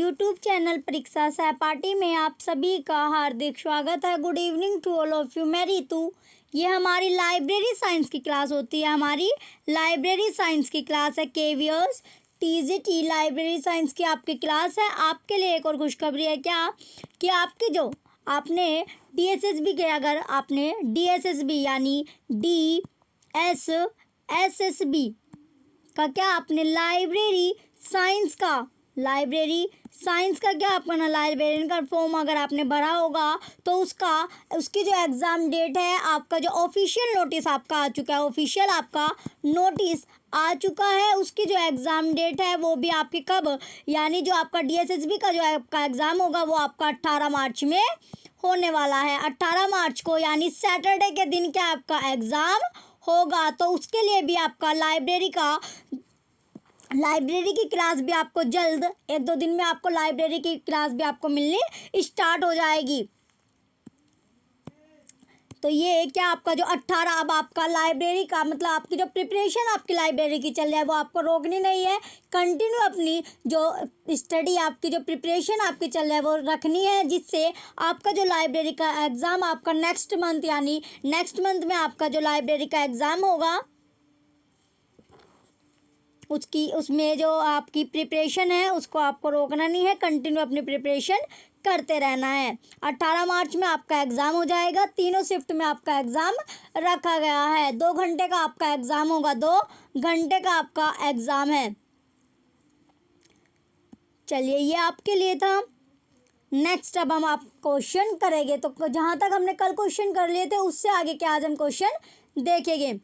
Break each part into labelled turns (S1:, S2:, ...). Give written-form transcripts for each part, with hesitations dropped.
S1: YouTube channel परीक्षा सहपाठी में आप सभी का हार्दिक स्वागत है। Good evening to all of you. मैं रितु। ये हमारी लाइब्रेरी साइंस की क्लास होती है। हमारी लाइब्रेरी साइंस की क्लास है केवीएस टीजीटी लाइब्रेरी साइंस की आपकी क्लास है। आपके लिए एक और खुशखबरी है क्या कि आपकी जो आपने डीएसएसबी के अगर आपने डीएसएसबी यानी डीएसएसबी का क्या आपने लाइब्रेरी साइंस का क्या अपना लाइब्रेरियन का फॉर्म अगर आपने भरा होगा तो उसकी जो एग्ज़ाम डेट है आपका जो ऑफिशियल नोटिस आपका आ चुका है, ऑफिशियल आपका नोटिस आ चुका है। उसकी जो एग्ज़ाम डेट है वो भी आपकी कब यानी जो आपका डीएसएसबी का जो आपका एग्ज़ाम होगा वो आपका 18 मार्च में होने वाला है। 18 मार्च को यानी सैटरडे के दिन क्या आपका एग्ज़ाम होगा। तो उसके लिए भी आपका लाइब्रेरी की क्लास भी आपको जल्द 1-2 दिन में आपको लाइब्रेरी की क्लास भी आपको मिलनी स्टार्ट हो जाएगी। तो ये क्या आपका जो 18 अब आपका लाइब्रेरी का मतलब आपकी जो प्रिपरेशन आपकी लाइब्रेरी की चल रही है वो आपको रोकनी नहीं है। कंटिन्यू अपनी जो स्टडी आपकी जो प्रिपरेशन आपकी चल रही है वो रखनी है, जिससे आपका जो लाइब्रेरी का एग्ज़ाम आपका नेक्स्ट मंथ यानी नेक्स्ट मंथ में आपका जो लाइब्रेरी का एग्ज़ाम होगा उसमें जो आपकी प्रिपरेशन है उसको आपको रोकना नहीं है, कंटिन्यू अपनी प्रिपरेशन करते रहना है। 18 मार्च में आपका एग्ज़ाम हो जाएगा। तीनों शिफ्ट में आपका एग्ज़ाम रखा गया है। 2 घंटे का आपका एग्ज़ाम होगा, 2 घंटे का आपका एग्ज़ाम है। चलिए ये आपके लिए था। नेक्स्ट अब हम आप क्वेश्चन करेंगे। तो जहाँ तक हमने कल क्वेश्चन कर लिए थे उससे आगे के आज हम क्वेश्चन देखेंगे।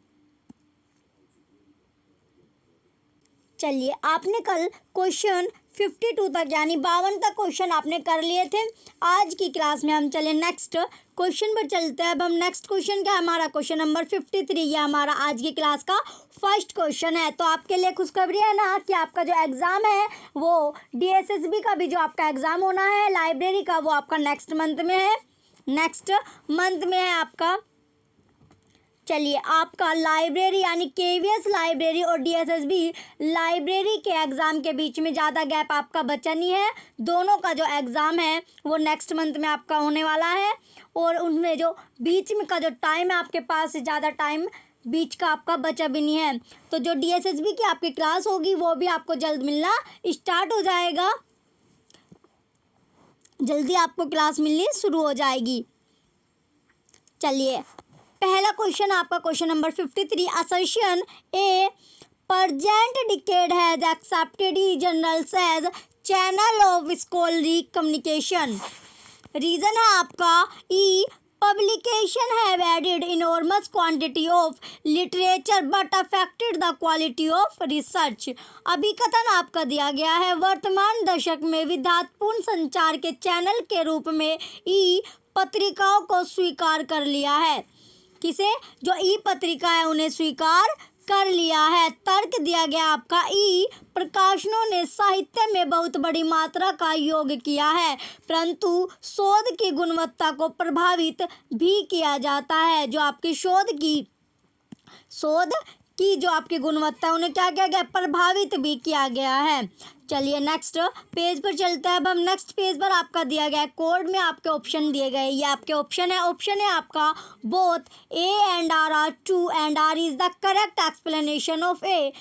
S1: चलिए आपने कल क्वेश्चन 52 तक यानी 52 तक क्वेश्चन आपने कर लिए थे। आज की क्लास में हम चले नेक्स्ट क्वेश्चन पर चलते हैं। अब हम नेक्स्ट क्वेश्चन क्या हमारा क्वेश्चन नंबर 53 ये हमारा आज की क्लास का फर्स्ट क्वेश्चन है। तो आपके लिए खुशखबरी है ना कि आपका जो एग्ज़ाम है वो डीएसएसबी का भी जो आपका एग्ज़ाम होना है लाइब्रेरी का वो आपका नेक्स्ट मंथ में है आपका। चलिए आपका लाइब्रेरी यानी केवीएस लाइब्रेरी और डीएसएसबी लाइब्रेरी के एग्ज़ाम के बीच में ज़्यादा गैप आपका बचा नहीं है। दोनों का जो एग्ज़ाम है वो नेक्स्ट मंथ में आपका होने वाला है और उनमें जो बीच में का जो टाइम है आपके पास ज़्यादा टाइम बीच का आपका बचा भी नहीं है। तो जो डीएसएसबी की आपकी क्लास होगी वो भी आपको जल्द मिलना स्टार्ट हो जाएगा, जल्दी आपको क्लास मिलनी शुरू हो जाएगी। चलिए पहला क्वेश्चन आपका question number 53 assertion A present decade has accepted e-journals as channel of scholarly communication। Reason है आपका ई publication have added enormous quantity of literature but affected the quality of research। अभिकथन आपका दिया गया है वर्तमान दशक में विद्यार्थीपूर्ण संचार के चैनल के रूप में ई पत्रिकाओं को स्वीकार कर लिया है। किसे जो ई पत्रिका है उन्हें स्वीकार कर लिया है। तर्क दिया गया आपका ई प्रकाशनों ने साहित्य में बहुत बड़ी मात्रा का योग किया है, परंतु शोध की गुणवत्ता को प्रभावित भी किया जाता है। जो आपकी शोध की जो आपकी गुणवत्ता उन्हें क्या किया गया प्रभावित भी किया गया है। चलिए नेक्स्ट पेज पर चलते हैं। अब हम नेक्स्ट पेज पर आपका दिया गया कोड में आपके ऑप्शन दिए गए। ये आपके ऑप्शन है आपका both A and R are true and R is the correct explanation of A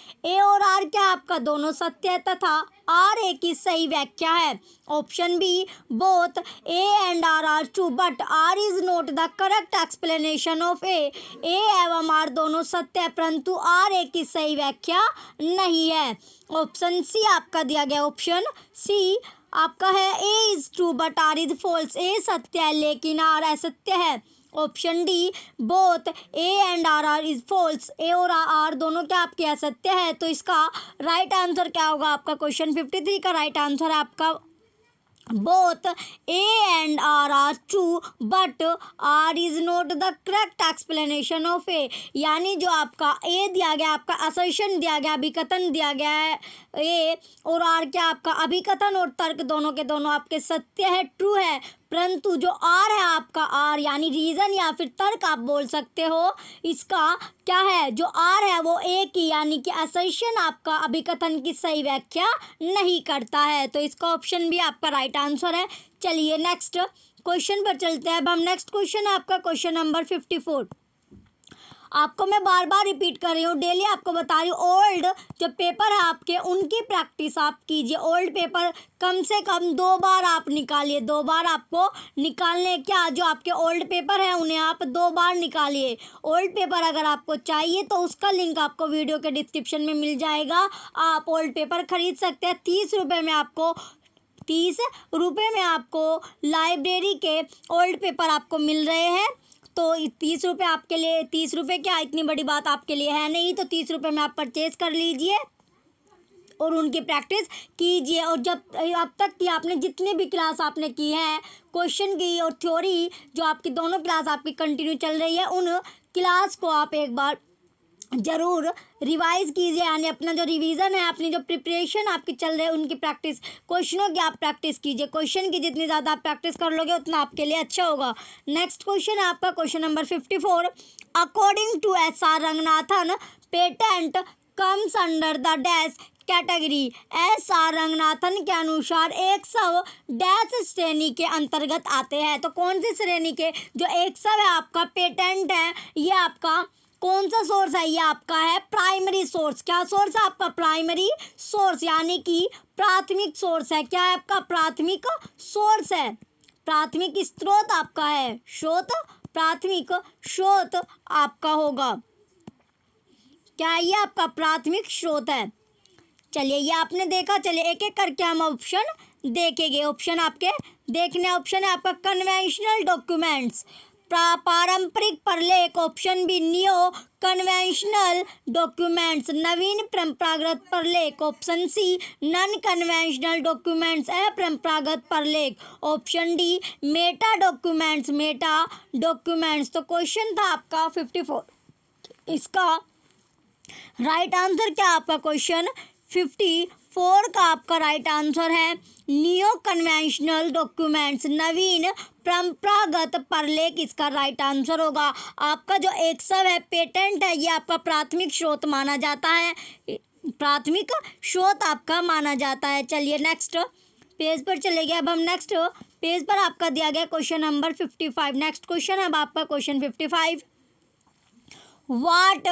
S1: और आर क्या आपका दोनों सत्य है तथा आर ए की सही व्याख्या है। Option B both A and R are true but R is not the correct explanation of A एवं आर दोनों सत्य है परंतु आर ए की सही व्याख्या नहीं है। ऑप्शन सी आपका दिया गया ऑप्शन सी आपका है A is true but R is false. A सत्य है लेकिन आर असत्य है। Option D both A and R are is false. A और आर दोनों क्या आपके असत्य है। तो इसका राइट आंसर क्या होगा आपका क्वेश्चन 53 का राइट आंसर है आपका both A and R are true but R is not the correct explanation of A. यानी जो आपका ए दिया गया आपका असर्शन दिया गया अभिकथन दिया गया है ए और आर क्या आपका अभिकथन और तर्क दोनों के दोनों आपके सत्य है ट्रू है, परंतु जो आर है आपका, आर यानी रीज़न या फिर तर्क आप बोल सकते हो, इसका क्या है, जो आर है वो ए की यानी कि असर्शन आपका अभिकथन की सही व्याख्या नहीं करता है। तो इसका ऑप्शन भी आपका राइट आंसर है। चलिए नेक्स्ट क्वेश्चन पर चलते हैं। अब हम नेक्स्ट क्वेश्चन है आपका क्वेश्चन नंबर 54। आपको मैं बार बार रिपीट कर रही हूँ, डेली आपको बता रही हूँ, ओल्ड जो पेपर है आपके उनकी प्रैक्टिस आप कीजिए। ओल्ड पेपर कम से कम 2 बार आप निकालिए, 2 बार आपको निकालने, क्या जो आपके ओल्ड पेपर है उन्हें आप 2 बार निकालिए। ओल्ड पेपर अगर आपको चाहिए तो उसका लिंक आपको वीडियो के डिस्क्रिप्शन में मिल जाएगा, आप ओल्ड पेपर खरीद सकते हैं। 30 रुपये में आपको 30 रुपये में आपको लाइब्रेरी के ओल्ड पेपर आपको मिल रहे हैं। तो 30 रुपये आपके लिए, 30 रुपये क्या इतनी बड़ी बात आपके लिए है नहीं, तो 30 रुपये में आप परचेज़ कर लीजिए और उनकी प्रैक्टिस कीजिए। और जब अब तक की आपने जितनी भी क्लास आपने की है, क्वेश्चन की और थ्योरी, जो आपकी दोनों क्लास आपकी कंटिन्यू चल रही है, उन क्लास को आप एक बार ज़रूर रिवाइज़ कीजिए, यानी अपना जो रिवीजन है, अपनी जो प्रिपरेशन आपकी चल रही है, उनकी प्रैक्टिस, क्वेश्चनों की आप प्रैक्टिस कीजिए। क्वेश्चन की जितनी ज़्यादा आप प्रैक्टिस कर लोगे उतना आपके लिए अच्छा होगा। नेक्स्ट क्वेश्चन है आपका question number 54। According to SR Ranganathan, patent comes under the dash category. SR Ranganathan के अनुसार 100 डैश श्रेणी के अंतर्गत आते हैं। तो कौन सी श्रेणी के, जो 100 है आपका पेटेंट है, ये आपका कौन सा सोर्स है, ये आपका है प्राइमरी सोर्स। क्या सोर्स है आपका, प्राइमरी सोर्स, यानी कि प्राथमिक सोर्स है। क्या है आपका, प्राथमिक सोर्स है, प्राथमिक स्रोत आपका है, स्रोत, प्राथमिक स्रोत आपका होगा। क्या ये आपका प्राथमिक स्रोत है। चलिए ये आपने देखा। चलिए एक एक करके हम ऑप्शन देखेंगे। ऑप्शन आपके देखने, ऑप्शन है आपका कन्वेंशनल डॉक्यूमेंट्स, पारंपरिक प्रलेख। Option B neo conventional documents, नवीन परंपरागत प्रलेख। Option C non conventional documents, अपरंपरागत प्रलेख। Option D meta documents, meta documents. तो क्वेश्चन था आपका 54, इसका राइट आंसर क्या आपका क्वेश्चन 54 का आपका राइट आंसर है नियो कन्वेंशनल डॉक्यूमेंट्स, नवीन परंपरागत प्रलेख इसका राइट आंसर होगा। आपका जो 100 है पेटेंट है, ये आपका प्राथमिक स्रोत माना जाता है, प्राथमिक स्रोत आपका माना जाता है। चलिए नेक्स्ट पेज पर चले गए। अब हम नेक्स्ट पेज पर आपका दिया गया क्वेश्चन नंबर 55। नेक्स्ट क्वेश्चन है अब आपका question 55। What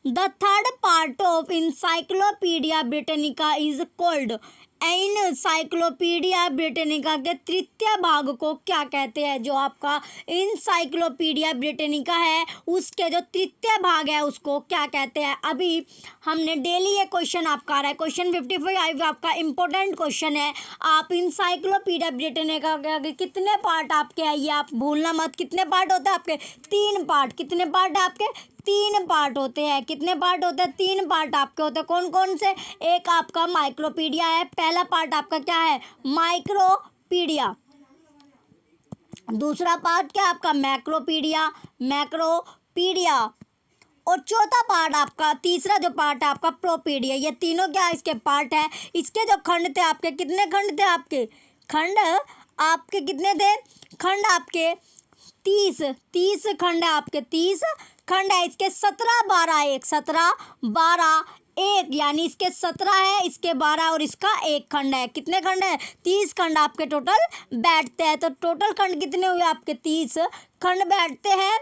S1: the third part of Encyclopedia Britannica is called? Encyclopedia Britannica के तृतीय भाग को क्या कहते हैं। जो आपका इंसाइक्लोपीडिया ब्रिटेनिका है उसके जो तृतीय भाग है उसको क्या कहते हैं। अभी हमने डेली ये क्वेश्चन आपका आ रहा है, क्वेश्चन 55 आपका इम्पोर्टेंट क्वेश्चन है। आप इंसाइक्लोपीडिया ब्रिटेनिका के कितने पार्ट आपके हैं ये आप भूलना मत। कितने पार्ट होते हैं आपके, 3 पार्ट। कितने पार्ट है आपके, 3 पार्ट होते हैं। कितने पार्ट होते हैं, 3 पार्ट आपके होते हैं। कौन कौन से, एक आपका माइक्रोपीडिया है, पहला पार्ट आपका क्या है माइक्रोपीडिया, दूसरा पार्ट क्या आपका मैक्रोपीडिया, मैक्रोपीडिया, और चौथा पार्ट आपका, तीसरा जो पार्ट है आपका प्रोपीडिया। ये तीनों क्या इसके पार्ट है। इसके जो खंड थे आपके, कितने खंड थे आपके, खंड आपके कितने थे, खंड आपके 30 खंड है आपके, 30 खंड है। इसके 17 12 1, 17 12 1, यानी इसके 17 है, इसके 12 और इसका 1 खंड है। कितने खंड है, 30 खंड आपके टोटल बैठते हैं। तो टोटल खंड कितने हुए आपके, 30 खंड बैठते हैं।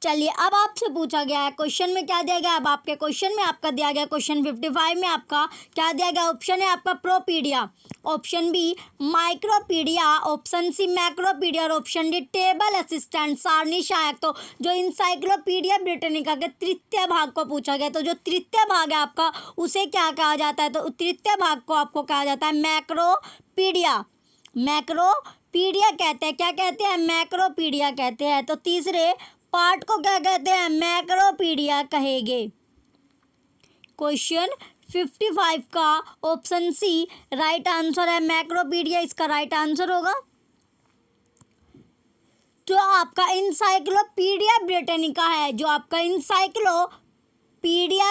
S1: चलिए अब आपसे पूछा गया है क्वेश्चन में क्या दिया गया। अब आपके क्वेश्चन में आपका दिया गया क्वेश्चन 55 में आपका क्या दिया गया। ऑप्शन है आपका प्रोपीडिया, ऑप्शन बी माइक्रोपीडिया, ऑप्शन सी मैक्रोपीडिया और ऑप्शन डी टेबल असिस्टेंट सारणी सहायक। तो जो इंसाइक्लोपीडिया ब्रिटेनिका के तृतीय भाग को पूछा गया, तो जो तृतीय भाग है आपका उसे क्या कहा जाता है। तो तृतीय भाग को आपको कहा जाता है मैक्रोपीडिया, मैक्रोपीडिया कहते हैं। क्या कहते हैं, मैक्रोपीडिया कहते हैं। तो तीसरे पार्ट को क्या कहते हैं, मैक्रोपीडिया कहेंगे। क्वेश्चन 55 का ऑप्शन सी राइट आंसर है, मैक्रोपीडिया इसका राइट आंसर होगा। जो आपका इंसाइक्लोपीडिया ब्रिटेनिका है, जो आपका इंसाइक्लोपीडिया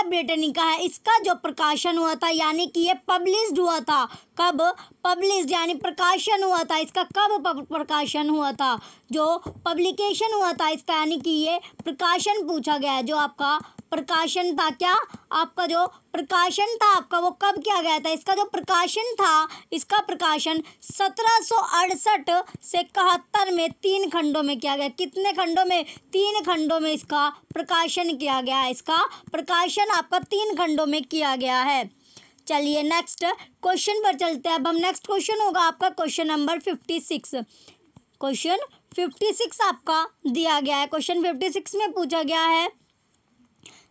S1: ब्रिटेनिका है, इसका जो प्रकाशन हुआ था यानी कि ये पब्लिश्ड हुआ था कब पब्लिश यानी प्रकाशन हुआ था, इसका कब प्रकाशन हुआ था, जो पब्लिकेशन हुआ था इसका, यानी कि ये प्रकाशन पूछा गया है। जो आपका प्रकाशन था, क्या आपका जो प्रकाशन था आपका वो कब किया गया था, इसका जो प्रकाशन था इसका प्रकाशन 1768 से 71 में 3 खंडों में किया गया। कितने खंडों में? 3 खंडों में इसका प्रकाशन किया गया है। इसका प्रकाशन आपका 3 खंडों में किया गया है। चलिए नेक्स्ट क्वेश्चन पर चलते हैं। अब हम नेक्स्ट क्वेश्चन होगा आपका क्वेश्चन नंबर 56। क्वेश्चन 56 आपका दिया गया है। क्वेश्चन 56 में पूछा गया है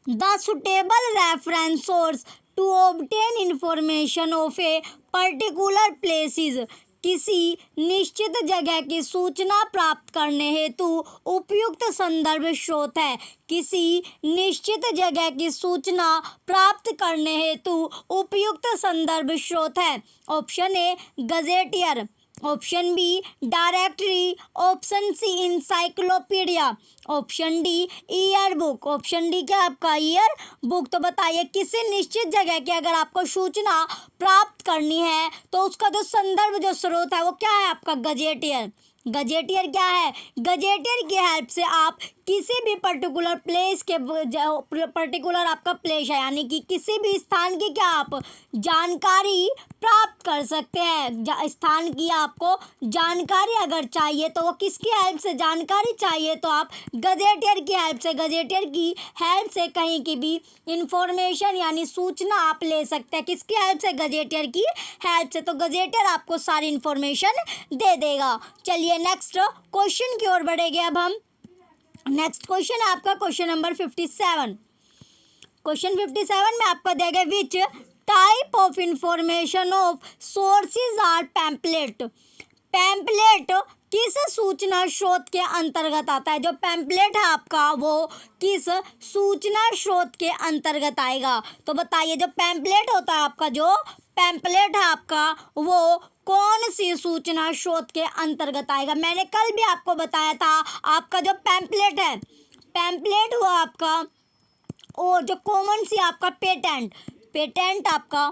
S1: the suitable reference source to obtain information of a particular places. किसी निश्चित जगह की सूचना प्राप्त करने हेतु उपयुक्त संदर्भ स्रोत है। किसी निश्चित जगह की सूचना प्राप्त करने हेतु उपयुक्त संदर्भ स्रोत है। Option A gazetteer, option B directory, option C encyclopedia, option D year book. Option D क्या आपका ईयर बुक। तो बताइए किसी निश्चित जगह की अगर आपको सूचना प्राप्त करनी है तो उसका जो संदर्भ जो स्रोत है वो क्या है आपका गजेटियर। गजेटियर क्या है? गजेटियर की हेल्प से आप किसी भी पर्टिकुलर प्लेस के पर्टिकुलर आपका प्लेस है यानी कि किसी भी स्थान की क्या आप जानकारी प्राप्त कर सकते हैं। स्थान की आपको जानकारी अगर चाहिए तो वो किसकी हेल्प से जानकारी चाहिए तो आप गजेटियर की हेल्प से, गजेटियर की हेल्प से कहीं की भी इंफॉर्मेशन यानी सूचना आप ले सकते हैं। किसकी हेल्प से? गजेटियर की हेल्प से। तो गजेटियर आपको सारी इंफॉर्मेशन दे देगा। चलिए नेक्स्ट क्वेश्चन की ओर बढ़ेंगे। अब हम नेक्स्ट क्वेश्चन है आपका क्वेश्चन नंबर 57। क्वेश्चन 57 में आपको दिया गया which type of information of sources are pamphlet. Pamphlet किस सूचना स्रोत के अंतर्गत आता है? जो पैम्पलेट है आपका वो किस सूचना स्रोत के अंतर्गत आएगा? तो बताइए जो पैम्पलेट होता है आपका, जो पैम्पलेट है आपका वो कौन सी सूचना स्रोत के अंतर्गत आएगा? मैंने कल भी आपको बताया था आपका जो पैम्पलेट है, पैम्पलेट हुआ आपका और जो कॉमन सी आपका पेटेंट, पेटेंट आपका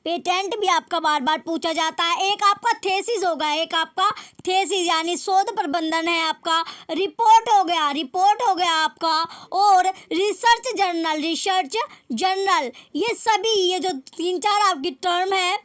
S1: पेटेंट भी आपका बार बार पूछा जाता है। एक आपका थेसिस होगा, एक आपका थेसिस यानी शोध प्रबंधन है आपका। रिपोर्ट हो गया, रिपोर्ट हो गया आपका, और रिसर्च जर्नल, रिसर्च जर्नल। ये सभी ये जो 3-4 आपकी टर्म है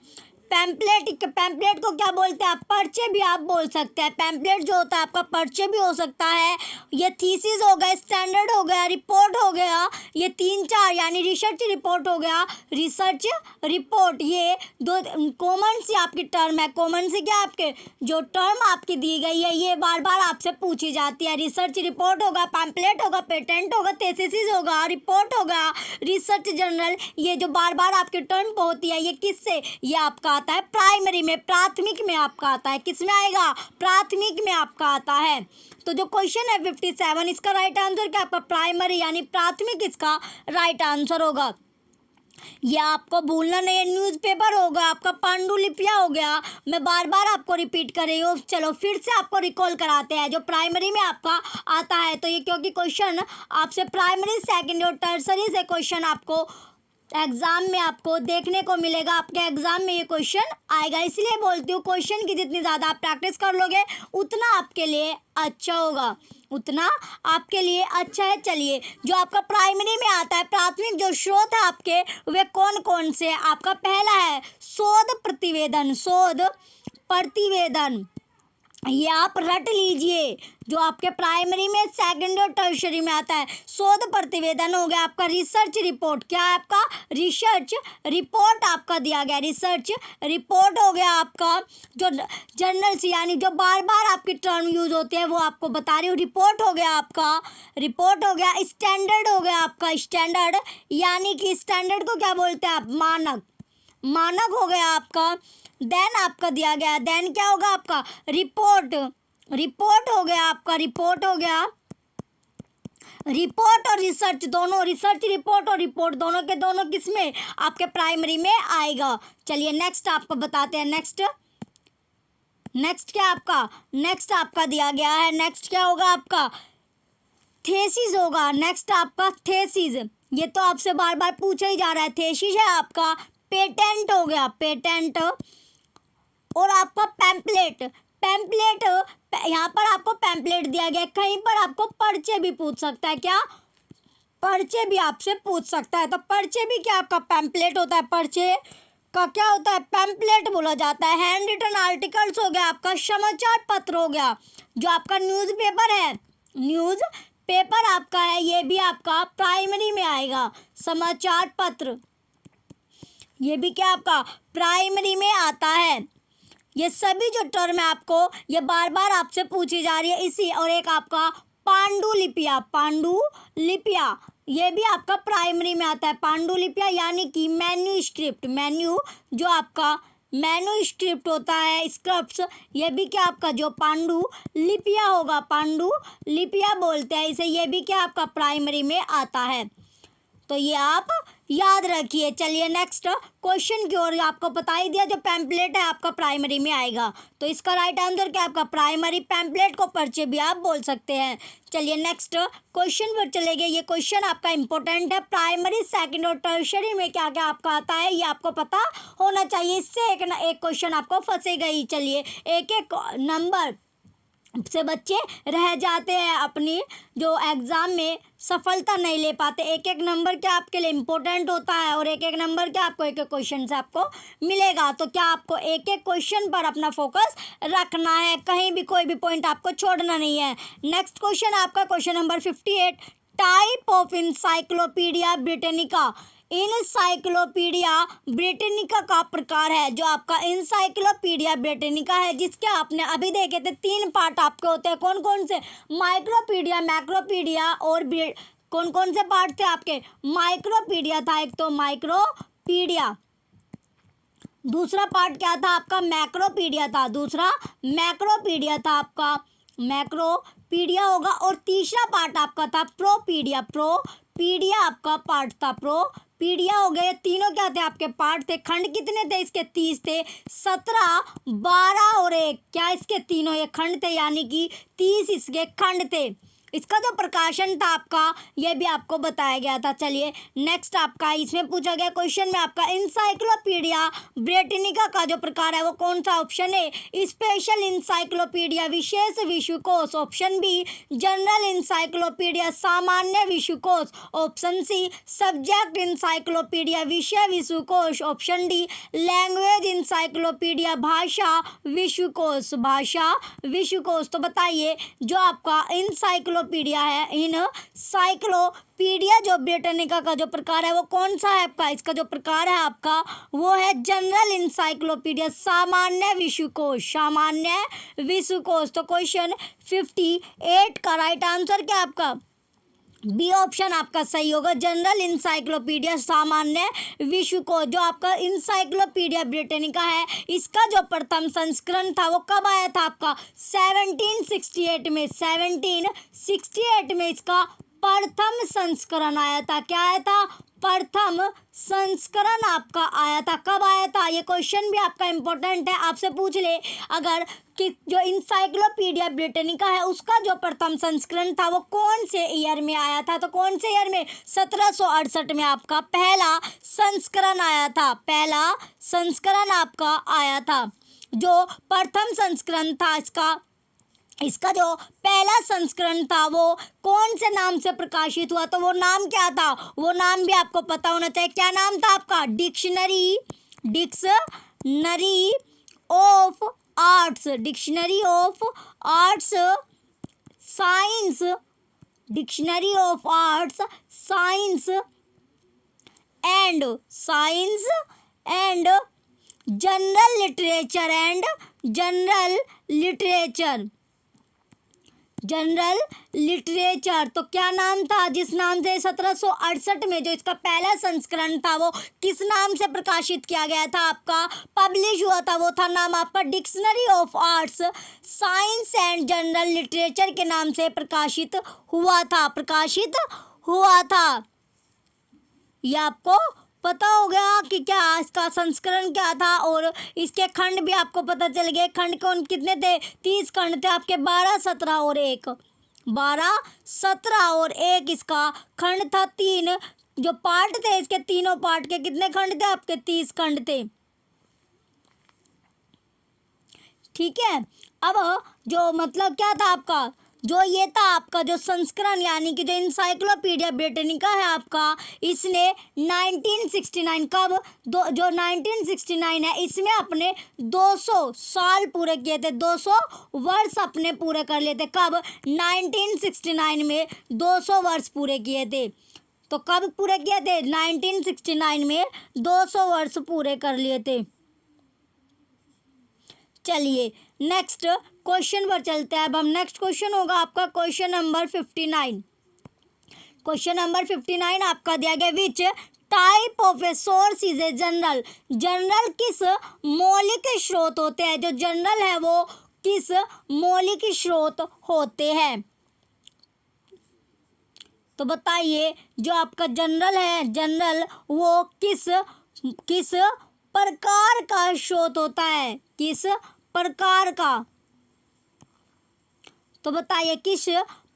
S1: पैम्पलेट, पैम्पलेट को क्या बोलते हैं आप? पर्चे भी आप बोल सकते हैं। पैम्पलेट जो होता है आपका पर्चे भी हो सकता है। ये थीसिस हो गया, स्टैंडर्ड हो गया, रिपोर्ट हो गया, ये 3-4 यानी रिसर्च रिपोर्ट हो गया, रिसर्च रिपोर्ट। ये दो कॉमन सी आपकी टर्म है। कॉमन सी क्या आपके जो टर्म आपकी दी गई है ये बार बार आपसे पूछी जाती है। रिसर्च रिपोर्ट होगा, पैम्पलेट होगा, पेटेंट होगा, थीसिस होगा, रिपोर्ट होगा, रिसर्च जर्नल। ये जो बार बार आपकी टर्म होती है ये किससे? ये आपका आता है प्राइमरी में, प्राथमिक में आपका आता है। किस में आएगा? प्राथमिक में आपका आता है। तो जो क्वेश्चन है 57 इसका राइट आंसर क्या आपका? प्राइमरी यानी प्राथमिक इसका राइट आंसर होगा। ये आपको भूलना नहीं है। न्यूज़पेपर होगा आपका, पांडुलिपियाँ हो गया, मैं बार बार आपको रिपीट कर रही हूँ। चलो फिर से आपको रिकॉल कराते हैं जो प्राइमरी में आपका आता है। तो ये क्योंकि क्वेश्चन आपसे प्राइमरी, सेकेंडरी और टर्सरी से क्वेश्चन आपको एग्जाम में आपको देखने को मिलेगा। आपके एग्जाम में ये क्वेश्चन आएगा, इसलिए बोलती हूँ क्वेश्चन की जितनी ज़्यादा आप प्रैक्टिस कर लोगे उतना आपके लिए अच्छा होगा, उतना आपके लिए अच्छा है। चलिए जो आपका प्राइमरी में आता है, प्राथमिक जो स्रोत है आपके वे कौन कौन से? आपका पहला है शोध प्रतिवेदन, शोध प्रतिवेदन। ये आप रट लीजिए जो आपके प्राइमरी में, सेकेंडरी और टर्शरी में आता है। शोध प्रतिवेदन हो गया आपका। रिसर्च रिपोर्ट क्या है आपका? रिसर्च रिपोर्ट आपका दिया गया, रिसर्च रिपोर्ट हो गया आपका। जो जर्नल्स यानी जो बार बार आपकी टर्म यूज होते हैं वो आपको बता रही हूँ। रिपोर्ट हो गया आपका, रिपोर्ट हो गया। स्टैंडर्ड हो गया आपका, स्टैंडर्ड यानी कि स्टैंडर्ड को क्या बोलते हैं आप? मानक, मानक हो गया आपका। देन आपका दिया गया, देन क्या होगा आपका? रिपोर्ट, रिपोर्ट हो गया आपका, रिपोर्ट हो गया। रिपोर्ट और रिसर्च दोनों, रिसर्च रिपोर्ट और रिपोर्ट दोनों के दोनों किसमें? आपके प्राइमरी में आएगा। चलिए नेक्स्ट आपको बताते हैं। नेक्स्ट, नेक्स्ट क्या आपका? नेक्स्ट आपका दिया गया है, नेक्स्ट क्या होगा आपका? थेसिस होगा। नेक्स्ट आपका थेसिस, ये तो आपसे बार बार पूछा ही जा रहा है। थेसिस है आपका पेटेंट हो गया, पेटेंट। और आपका पैम्पलेट, पैम्पलेट यहाँ पर आपको पैम्पलेट दिया गया, कहीं पर आपको पर्चे भी पूछ सकता है। क्या? पर्चे भी आपसे पूछ सकता है। तो पर्चे भी क्या आपका पैम्पलेट होता है, पर्चे का क्या होता है, पैम्पलेट बोला जाता है। हैंड रिटन आर्टिकल्स हो गया आपका, समाचार पत्र हो गया। जो आपका न्यूज़पेपर है, न्यूज़ पेपर आपका है, ये भी आपका प्राइमरी में आएगा। समाचार पत्र ये भी क्या आपका प्राइमरी में आता है। ये सभी जो टर्म है आपको ये बार बार आपसे पूछी जा रही है इसी। और एक आपका पांडुलिपिया, पांडुलिपिया ये भी आपका प्राइमरी में आता है। पांडुलिपिया यानी कि मैन्यूस्क्रिप्ट, मैन्यू जो आपका मैन्यूस्क्रिप्ट होता है, स्क्रिप्ट्स, ये भी क्या आपका जो पांडुलिपिया होगा, पांडुलिपिया बोलते हैं इसे, ये भी क्या आपका प्राइमरी में आता है। तो ये आप याद रखिए। चलिए नेक्स्ट क्वेश्चन की ओर। आपको बता ही दिया जो पैम्पलेट है आपका प्राइमरी में आएगा। तो इसका राइट आंसर क्या आपका प्राइमरी, पैम्पलेट को पर्चे भी आप बोल सकते हैं। चलिए नेक्स्ट क्वेश्चन पर चले गए। ये क्वेश्चन आपका इंपॉर्टेंट है। प्राइमरी, सेकंड और टर्शियरी में क्या क्या आपका आता है ये आपको पता होना चाहिए। इससे एक ना एक क्वेश्चन आपको फंसेगा ही। चलिए एक एक नंबर से बच्चे रह जाते हैं, अपनी जो एग्ज़ाम में सफलता नहीं ले पाते। एक एक नंबर क्या आपके लिए इम्पोर्टेंट होता है और एक एक नंबर क्या आपको एक एक क्वेश्चन से आपको मिलेगा। तो क्या आपको एक एक क्वेश्चन पर अपना फोकस रखना है, कहीं भी कोई भी पॉइंट आपको छोड़ना नहीं है। नेक्स्ट क्वेश्चन आपका question number 58, type of encyclopedia Britannica. Encyclopedia Britannica का प्रकार है। जो आपका इंसाइक्लोपीडिया ब्रिटेनिका है, जिसके आपने अभी देखे थे 3 पार्ट आपके होते हैं। कौन कौन से? माइक्रोपीडिया, मैक्रोपीडिया और कौन कौन से पार्ट थे आपके? माइक्रोपीडिया था एक, तो माइक्रोपीडिया। दूसरा पार्ट क्या था आपका? मैक्रोपीडिया था। दूसरा मैक्रोपीडिया था आपका, मैक्रोपीडिया होगा। और तीसरा पार्ट आपका था प्रोपीडिया, प्रोपीडिया आपका पार्ट था, प्रोपीडिया हो गए। तीनों क्या थे आपके पार्ट थे। खंड कितने थे इसके? 30 थे। 17, 12 और 1 क्या इसके तीनों ये खंड थे, यानी कि 30 इसके खंड थे। इसका जो प्रकाशन था आपका ये भी आपको बताया गया था। चलिए नेक्स्ट आपका इसमें पूछा गया क्वेश्चन में आपका इंसाइक्लोपीडिया ब्रिटेनिका का जो प्रकार है वो कौन सा? ऑप्शन ए स्पेशल इंसाइक्लोपीडिया, विशेष विश्वकोश। ऑप्शन बी जनरल इंसाइक्लोपीडिया, सामान्य विश्वकोश। ऑप्शन सी सब्जेक्ट इंसाइक्लोपीडिया, विषय विश्वकोश। ऑप्शन डी लैंग्वेज इंसाइक्लोपीडिया, भाषा विश्वकोश, भाषा विश्वकोश। तो बताइए जो आपका इंसाइक्लोपीडिया है, इन साइक्लोपीडिया जो ब्रिटेनिका का जो प्रकार है वो कौन सा है आपका? इसका जो प्रकार है आपका वो है जनरल इंसाइक्लोपीडिया, सामान्य विश्वकोश, सामान्य विश्वकोश। तो क्वेश्चन 58 का राइट आंसर क्या आपका? बी ऑप्शन आपका सही होगा, जनरल इंसाइक्लोपीडिया, सामान्य विश्वकोश। जो आपका इंसाइक्लोपीडिया ब्रिटेनिका है इसका जो प्रथम संस्करण था वो कब आया था आपका? 1768 में, 1768 में इसका प्रथम संस्करण आया था। क्या आया था? प्रथम संस्करण आपका आया था। कब आया था? ये क्वेश्चन भी आपका इम्पोर्टेंट है, आपसे पूछ ले अगर कि जो इंसाइक्लोपीडिया ब्रिटेनिका है उसका जो प्रथम संस्करण था वो कौन से ईयर में आया था? तो कौन से ईयर में? 1768 में आपका पहला संस्करण आया था, पहला संस्करण आपका आया था। जो प्रथम संस्करण था इसका जो पहला संस्करण था वो कौन से नाम से प्रकाशित हुआ? तो वो नाम क्या था? वो नाम भी आपको पता होना चाहिए। क्या नाम था आपका? Dictionary, dictionary of arts, dictionary of arts science, dictionary of arts science and general literature and general literature, general literature. तो क्या नाम था जिस नाम से 1768 में जो इसका पहला संस्करण था वो किस नाम से प्रकाशित किया गया था आपका? पब्लिश हुआ था, वो था नाम आपका dictionary of arts science and general literature के नाम से प्रकाशित हुआ था, प्रकाशित हुआ था। ये आपको पता हो गया कि क्या इसका संस्करण क्या था और इसके खंड भी आपको पता चल गए। खंड कौन कितने थे? 30 खंड थे आपके, 12, 17 और 1, 12, 17 और 1 इसका खंड था। 3 जो पार्ट थे इसके, तीनों पार्ट के कितने खंड थे आपके? 30 खंड थे। ठीक है। अब जो मतलब क्या था आपका, जो ये था आपका जो संस्करण यानी कि जो इंसाइक्लोपीडिया ब्रिटानिका है आपका, इसने 1969 कब जो 1969 है इसमें अपने 200 साल पूरे किए थे, 200 वर्ष अपने पूरे कर लिए थे। कब? 1969 में 200 वर्ष पूरे किए थे। तो कब पूरे किए थे? 1969 में 200 वर्ष पूरे कर लिए थे। चलिए नेक्स्ट क्वेश्चन पर चलते हैं। अब हम नेक्स्ट क्वेश्चन होगा आपका क्वेश्चन नंबर 59। क्वेश्चन नंबर 59 आपका दिया गया, which type of a source is a general. General किस मौलिक स्रोत होते हैं? जो जनरल है वो किस मौलिक स्रोत होते हैं? तो बताइए, जो आपका जनरल है, जनरल वो किस प्रकार का स्रोत होता है? किस प्रकार का? तो बताइए किस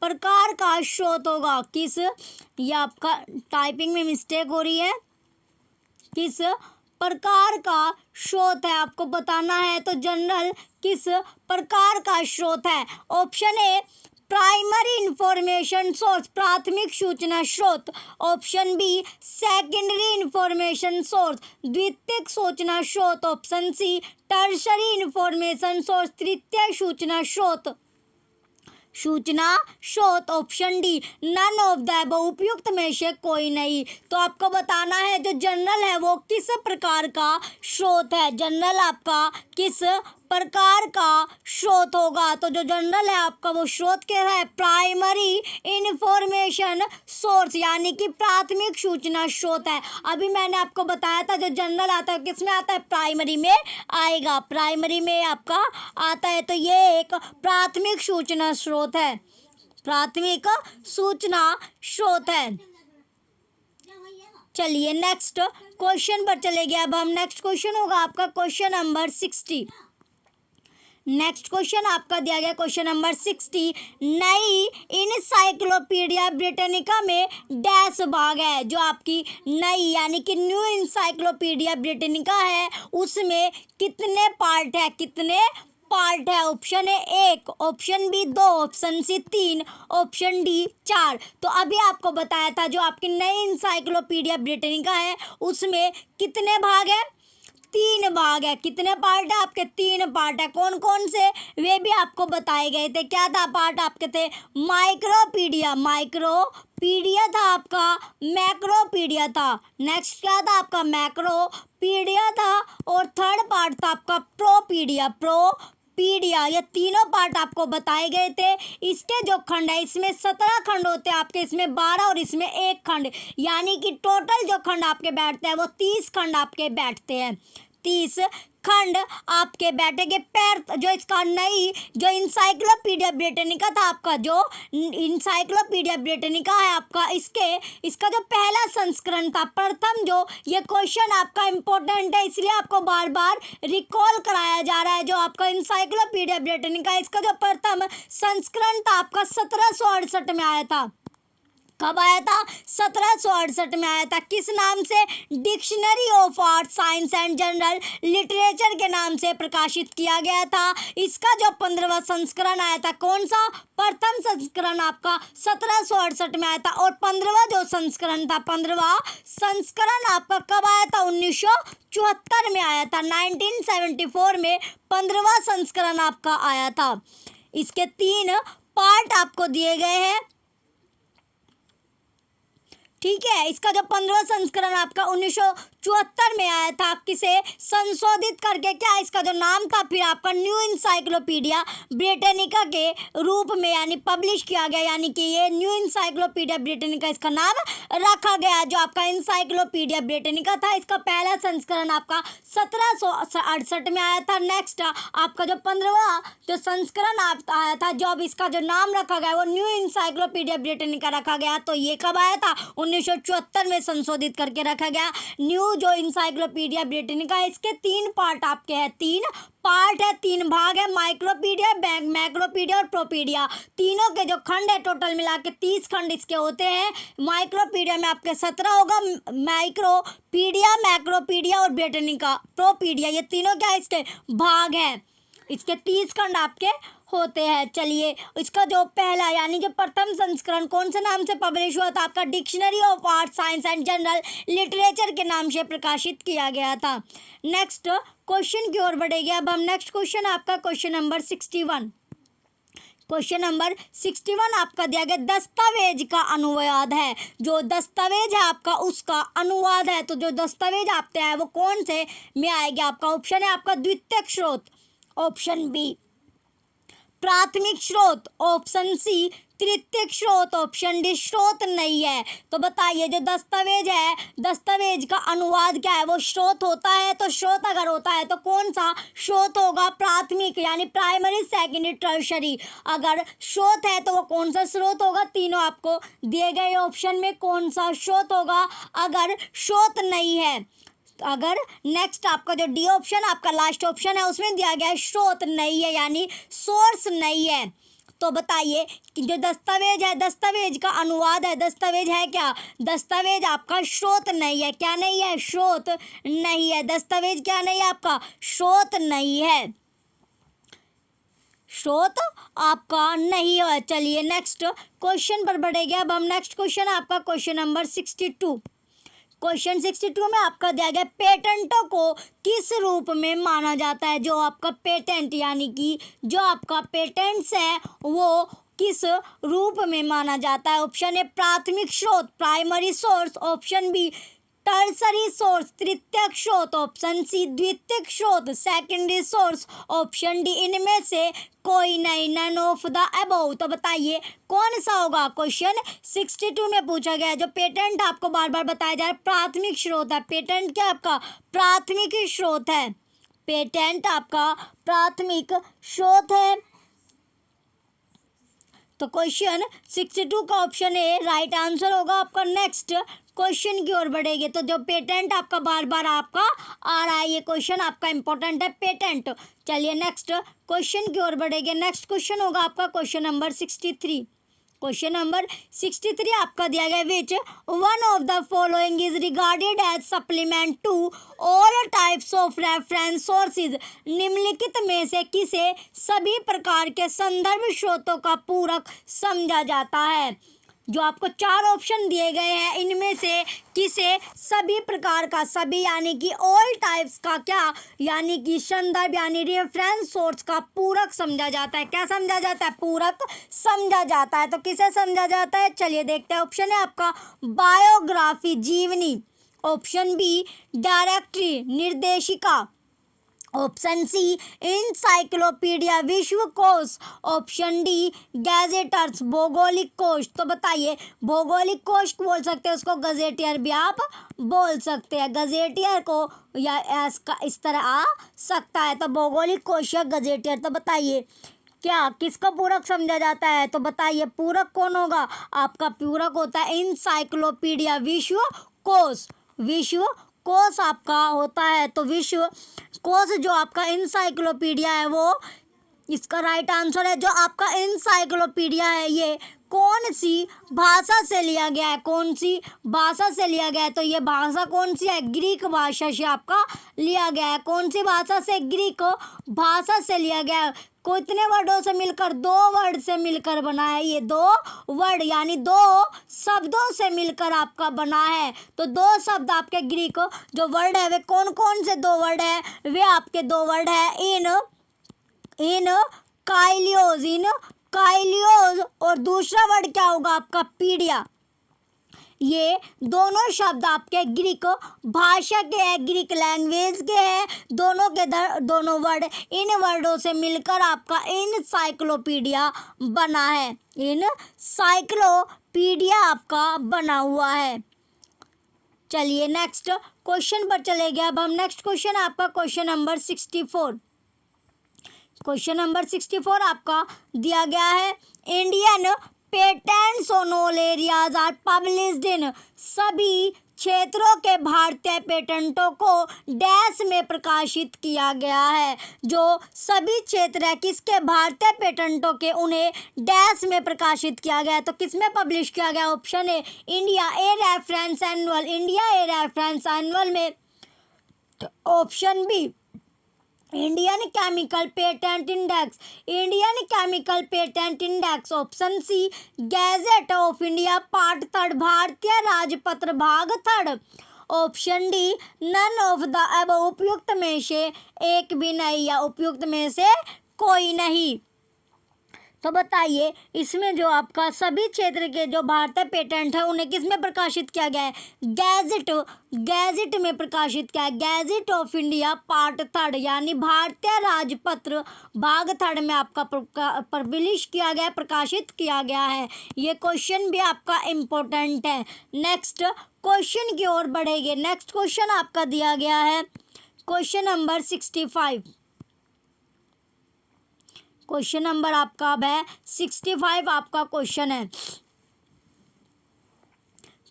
S1: प्रकार का स्रोत होगा? किस, ये आपका टाइपिंग में मिस्टेक हो रही है, किस प्रकार का स्रोत है आपको बताना है। तो जनरल किस प्रकार का स्रोत है? Option A primary information source, प्राथमिक सूचना स्रोत। Option B secondary information source, द्वितीयक सूचना स्रोत। Option C tertiary information source, तृतीय सूचना स्रोत। Option D none of the above, उपयुक्त में से कोई नहीं। तो आपको बताना है जो जनरल है वो किस प्रकार का स्रोत है। जनरल आपका किस प्रकार का स्रोत होगा? तो जो जनरल है आपका वो स्रोत क्या है? प्राइमरी इंफॉर्मेशन सोर्स यानी कि प्राथमिक सूचना स्रोत है। अभी मैंने आपको बताया था जो जनरल आता है किस में आता है? प्राइमरी में आएगा, प्राइमरी में आपका आता है। तो ये एक प्राथमिक सूचना स्रोत है, प्राथमिक सूचना स्रोत है। चलिए नेक्स्ट क्वेश्चन पर चले गए। अब हम नेक्स्ट क्वेश्चन होगा आपका क्वेश्चन नंबर 60। नेक्स्ट क्वेश्चन आपका दिया गया क्वेश्चन नंबर 60, नई इनसाइक्लोपीडिया ब्रिटानिका में डैश भाग है। जो आपकी नई यानी कि न्यू इनसाइक्लोपीडिया ब्रिटानिका है उसमें कितने पार्ट है? कितने पार्ट है? Option A 1, option B 2, option C 3, option D 4। तो अभी आपको बताया था जो आपकी नई इनसाइक्लोपीडिया ब्रिटानिका है उसमें कितने भाग है? 3 भाग है। कितने पार्ट है आपके? 3 पार्ट है। कौन कौन से? वे भी आपको बताए गए थे। क्या था पार्ट आपके थे? माइक्रोपीडिया था आपका, मैक्रोपीडिया था। नेक्स्ट क्या था आपका? मैक्रोपीडिया था। और थर्ड पार्ट था आपका प्रोपीडिया। ये तीनों पार्ट आपको बताए गए थे। इसके जो खंड है इसमें 17 खंड होते हैं आपके, इसमें 12 और इसमें 1 खंड, यानी कि टोटल जो खंड आपके बैठते हैं वो 30 खंड आपके बैठते हैं। 30 खंड आपके बैठेंगे। पैर जो इसका नई जो इंसाइक्लोपीडिया ब्रिटानिका था आपका, जो इंसाइक्लोपीडिया ब्रिटानिका है आपका, इसका जो पहला संस्करण था, प्रथम, जो ये क्वेश्चन आपका इम्पोर्टेंट है इसलिए आपको बार बार रिकॉल कराया जा रहा है। जो आपका इंसाइक्लोपीडिया ब्रिटानिका इसका जो प्रथम संस्करण था आपका 1768 में आया था। कब आया था? 1768 में आया था। किस नाम से? Dictionary of art science and general literature के नाम से प्रकाशित किया गया था। इसका जो 15वां संस्करण आया था, कौन सा? प्रथम संस्करण आपका 1768 में आया था। और 15वां जो संस्करण था, 15वां संस्करण आपका कब आया था? 1974 में आया था। 1974 में 15वां संस्करण आपका आया था। इसके 3 पार्ट आपको दिए गए हैं। ठीक है। इसका जो 15वां संस्करण आपका 1974 में आया था, किसे संशोधित करके क्या इसका जो नाम था फिर आपका न्यू इंसाइक्लोपीडिया ब्रिटानिका के रूप में यानी पब्लिश किया गया, यानी कि ये न्यू इंसाइक्लोपीडिया ब्रिटानिका इसका नाम रखा गया। जो आपका इंसाइक्लोपीडिया ब्रिटानिका था इसका पहला संस्करण आपका 1768 में आया था। नेक्स्ट आपका जो 15वां जो संस्करण आया था, जो अब इसका जो नाम रखा गया वो न्यू इंसाइक्लोपीडिया ब्रिटानिका रखा गया। तो ये कब आया था? 1974 में संशोधित करके रखा गया। न्यू विश्व जो इंसाइक्लोपीडिया ब्रिटानिका है, इसके 3 पार्ट आपके हैं, 3 पार्ट है, 3 भाग है, माइक्रोपीडिया, मैक्रोपीडिया और प्रोपीडिया। तीनों के जो खंड है टोटल मिला के 30 खंड इसके होते हैं। माइक्रोपीडिया में आपके 17 होगा, माइक्रोपीडिया, मैक्रोपीडिया और ब्रिटानिका प्रोपीडिया, ये तीनों क्या इसके भाग हैं। इसके 30 खंड आपके होते हैं। चलिए, इसका जो पहला यानी कि प्रथम संस्करण कौन से नाम से पब्लिश हुआ था? आपका dictionary of art science and general literature के नाम से प्रकाशित किया गया था। नेक्स्ट क्वेश्चन की ओर बढ़ेंगे। अब हम नेक्स्ट क्वेश्चन आपका क्वेश्चन नंबर 61। क्वेश्चन नंबर 61 आपका दिया गया दस्तावेज का अनुवाद है। जो दस्तावेज है आपका उसका अनुवाद है। तो जो दस्तावेज आपके हैं वो कौन से में आएगा? आपका ऑप्शन है आपका द्वितीयक स्रोत, ऑप्शन बी प्राथमिक स्रोत, ऑप्शन सी तृतीयक स्रोत, ऑप्शन डी स्रोत नहीं है। तो बताइए जो दस्तावेज है, दस्तावेज का अनुवाद क्या है? वो स्रोत होता है। तो स्रोत अगर होता है तो कौन सा स्रोत होगा? प्राथमिक यानी प्राइमरी, सेकेंडरी, टर्शरी। अगर स्रोत है तो वो कौन सा स्रोत होगा? तीनों आपको दिए गए ऑप्शन में कौन सा स्रोत होगा? अगर स्रोत नहीं है, अगर नेक्स्ट आपका जो डी ऑप्शन आपका लास्ट ऑप्शन है उसमें दिया गया है स्रोत नहीं है यानी सोर्स नहीं है। तो बताइए कि जो दस्तावेज है, दस्तावेज का अनुवाद है, दस्तावेज है क्या? दस्तावेज आपका स्रोत नहीं है। क्या नहीं है? स्रोत नहीं है। दस्तावेज क्या नहीं है? आपका स्रोत नहीं है, स्रोत आपका नहीं है। चलिए नेक्स्ट क्वेश्चन पर बढ़ेंगे। अब हम नेक्स्ट क्वेश्चन आपका क्वेश्चन नंबर 62। क्वेश्चन 62 में आपका दिया गया पेटेंटों को किस रूप में माना जाता है? जो आपका पेटेंट यानी कि जो आपका पेटेंट्स है वो किस रूप में माना जाता है? ऑप्शन ए प्राथमिक स्रोत, primary source, option B tertiary source, तृतीयक स्रोत, ऑप्शन सी द्वितीयक स्रोत, सेकेंडरी सोर्स, ऑप्शन डी इनमें से कोई नहीं, नन ऑफ द अबव। तो बताइए कौन सा होगा? क्वेश्चन 62 में पूछा गया है। जो पेटेंट आपको बार बार बताया जा रहा है प्राथमिक स्रोत है। पेटेंट क्या आपका प्राथमिक स्रोत है, पेटेंट आपका प्राथमिक स्रोत है। तो क्वेश्चन 62 का ऑप्शन ए राइट आंसर होगा आपका। नेक्स्ट क्वेश्चन की ओर बढ़ेंगे। तो जो पेटेंट आपका बार बार आपका आ रहा है, ये क्वेश्चन आपका इंपॉर्टेंट है, पेटेंट। चलिए नेक्स्ट क्वेश्चन की ओर बढ़ेंगे। नेक्स्ट क्वेश्चन होगा आपका क्वेश्चन नंबर 63। क्वेश्चन नंबर 63 आपका दिया गया which one of the following is regarded as supplement to all types of reference sources. निम्नलिखित में से किसे सभी प्रकार के संदर्भ स्रोतों का पूरक समझा जाता है? जो आपको 4 ऑप्शन दिए गए हैं इनमें से किसे सभी प्रकार का, सभी यानी कि ऑल टाइप्स का क्या यानी कि संदर्भ यानी रेफरेंस सोर्स का पूरक समझा जाता है? क्या समझा जाता है? पूरक समझा जाता है। तो किसे समझा जाता है? चलिए देखते हैं। ऑप्शन है आपका बायोग्राफी, जीवनी, ऑप्शन बी डायरेक्टरी, निर्देशिका, ऑप्शन सी इंसाइक्लोपीडिया, विश्वकोश, ऑप्शन डी गैजेटर्स, भौगोलिक कोश। तो बताइए भौगोलिक कोश बोल सकते हैं उसको, गजेटियर भी आप बोल सकते हैं, गजेटियर को या इस तरह आ सकता है। तो भौगोलिक कोश या गजेटियर। तो बताइए क्या किसका पूरक समझा जाता है? तो बताइए पूरक कौन होगा? आपका पूरक होता है इंसाइक्लोपीडिया, विश्वकोश। विश्वकोश आपका होता है। तो विश्व कोश जो आपका इंसाइक्लोपीडिया है वो इसका राइट आंसर है। जो आपका इंसाइक्लोपीडिया है ये कौन सी भाषा से लिया गया है? कौन सी भाषा से लिया गया है? तो ये भाषा कौन सी है? ग्रीक भाषा से आपका लिया गया है। कौन सी भाषा से? ग्रीक भाषा से लिया गया है। कितने वर्डों से मिलकर? 2 वर्ड से मिलकर बना है। ये 2 वर्ड यानी 2 शब्दों से मिलकर आपका बना है। तो 2 शब्द आपके ग्रीक जो वर्ड है वे कौन कौन से 2 वर्ड है? वे आपके 2 वर्ड है इन काइलियोज और दूसरा वर्ड क्या होगा आपका? पीडिया। ये दोनों शब्द आपके ग्रीक भाषा के हैं, ग्रीक लैंग्वेज के हैं। दोनों के दोनों वर्ड इन वर्डों से मिलकर आपका इंसाइक्लोपीडिया बना है। इंसाइक्लोपीडिया आपका बना हुआ है। चलिए नेक्स्ट क्वेश्चन पर चले गए। अब हम नेक्स्ट क्वेश्चन आपका क्वेश्चन नंबर 64। क्वेश्चन नंबर 64 आपका दिया गया है Indian patents on all areas are published in. सभी क्षेत्रों के भारतीय पेटेंटों को डैश में प्रकाशित किया गया है। जो सभी क्षेत्र है किसके, भारतीय पेटेंटों के, उन्हें डैश में प्रकाशित किया गया है। तो किस में पब्लिश किया गया? Option A India a reference annual, India a reference annual में। Option B Indian chemical patent index, Indian chemical patent index. Option C gazette of India part 3 भारतीय राजपत्र भाग 3। Option D none of the above, उपयुक्त में से एक भी नहीं या उपयुक्त में से कोई नहीं। तो बताइए इसमें जो आपका सभी क्षेत्र के जो भारतीय पेटेंट है उन्हें किस में प्रकाशित किया गया है? गैजेट, गैजेट में प्रकाशित किया है। गैजेट ऑफ इंडिया पार्ट 3 यानी भारतीय राजपत्र भाग 3 में आपका पब्लिश किया गया, प्रकाशित किया गया है। ये क्वेश्चन भी आपका इम्पोर्टेंट है। नेक्स्ट क्वेश्चन की ओर बढ़ेंगे। नेक्स्ट क्वेश्चन आपका दिया गया है क्वेश्चन नंबर 65। क्वेश्चन नंबर आपका अब है 65 आपका क्वेश्चन है।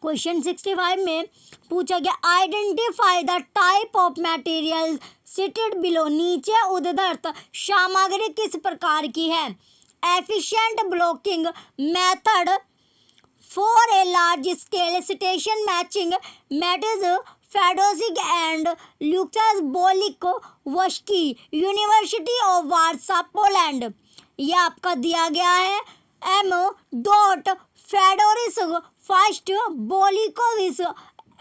S1: क्वेश्चन 65 में पूछा गया identify the type of material cited below, नीचे उद्धृत सामग्री किस प्रकार की है? Efficient blocking method for a large scale station matching metals Fedoryszak and Lukasz Bolikowski, University of Warsaw Poland. ये आपका दिया गया है M dot Fedoryszak first Bolikowski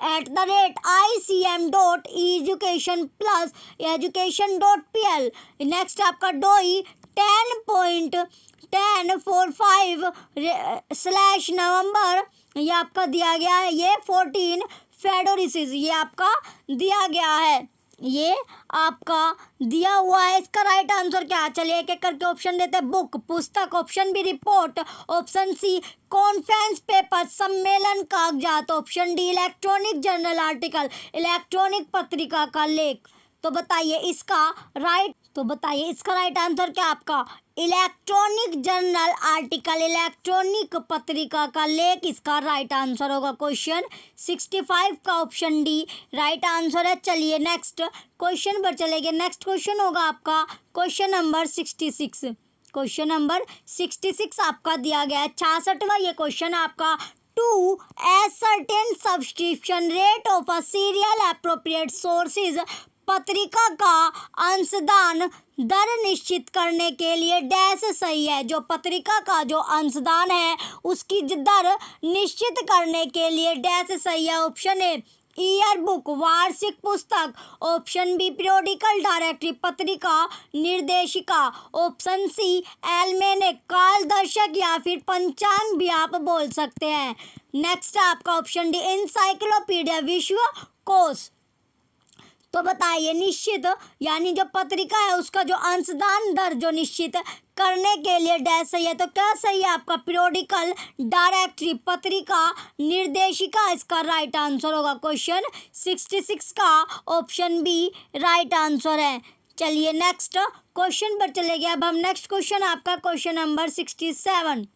S1: @ICM.education+education.pl। Next आपका डोई 10.45/November, ये आपका दिया गया है। ये 14 फेडोरिसिस, ये आपका दिया गया है, ये आपका दिया हुआ है। इसका राइट आंसर क्या है? चलिए एक एक करके ऑप्शन देते हैं। बुक पुस्तक, option B report, option C conference paper सम्मेलन कागजात, option D electronic journal article electronic पत्रिका का लेख। तो बताइए इसका राइट आंसर क्या आपका? इलेक्ट्रॉनिक जर्नल आर्टिकल इलेक्ट्रॉनिक पत्रिका का लेख इसका राइट आंसर होगा। क्वेश्चन 65 का ऑप्शन डी राइट आंसर है। चलिए नेक्स्ट क्वेश्चन पर चलेंगे। नेक्स्ट क्वेश्चन होगा आपका क्वेश्चन नंबर 66। क्वेश्चन नंबर 66 आपका दिया गया है 66वां ये क्वेश्चन आपका। To ascertain subscription rate of a serial appropriate sources, पत्रिका का अंशदान दर निश्चित करने के लिए डैश सही है। जो पत्रिका का जो अंशदान है उसकी दर निश्चित करने के लिए डैश सही है। ऑप्शन ए ईयर बुक वार्षिक पुस्तक, ऑप्शन बी पीरियोडिकल डायरेक्टरी पत्रिका निर्देशिका, ऑप्शन सी एल्मेनेक कालदर्शक या फिर पंचांग भी आप बोल सकते हैं। नेक्स्ट आपका ऑप्शन डी इंसाइक्लोपीडिया विश्वकोश। तो बताइए निश्चित यानी जो पत्रिका है उसका जो अंशदान दर जो निश्चित करने के लिए डैश सही है। तो क्या सही है आपका? पीरियोडिकल डायरेक्टरी पत्रिका निर्देशिका इसका राइट आंसर होगा। क्वेश्चन 66 का ऑप्शन बी राइट आंसर है। चलिए नेक्स्ट क्वेश्चन पर चले गए। अब हम नेक्स्ट क्वेश्चन आपका क्वेश्चन नंबर 67।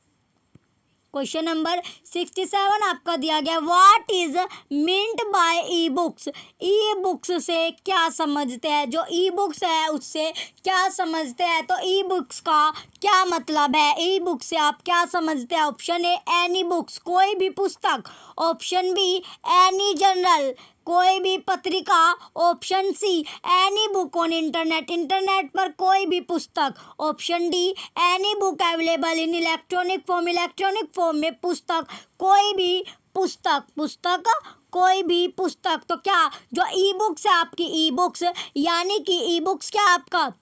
S1: क्वेश्चन नंबर 67 आपका दिया गया what is meant by E books, E books से क्या समझते हैं? जो ई बुक्स है उससे क्या समझते हैं? तो ई बुक्स का क्या मतलब है? ई बुक से आप क्या समझते हैं? ऑप्शन ए एनी बुक्स कोई भी पुस्तक, ऑप्शन बी एनी जर्नल कोई भी पत्रिका, option see any book on internet internet पर कोई भी पुस्तक, option D any book available in electronic form electronic form में पुस्तक कोई भी पुस्तक कोई भी पुस्तक। तो क्या जो ई बुक्स है आपकी ई बुक्स यानी कि ई बुक्स क्या आपका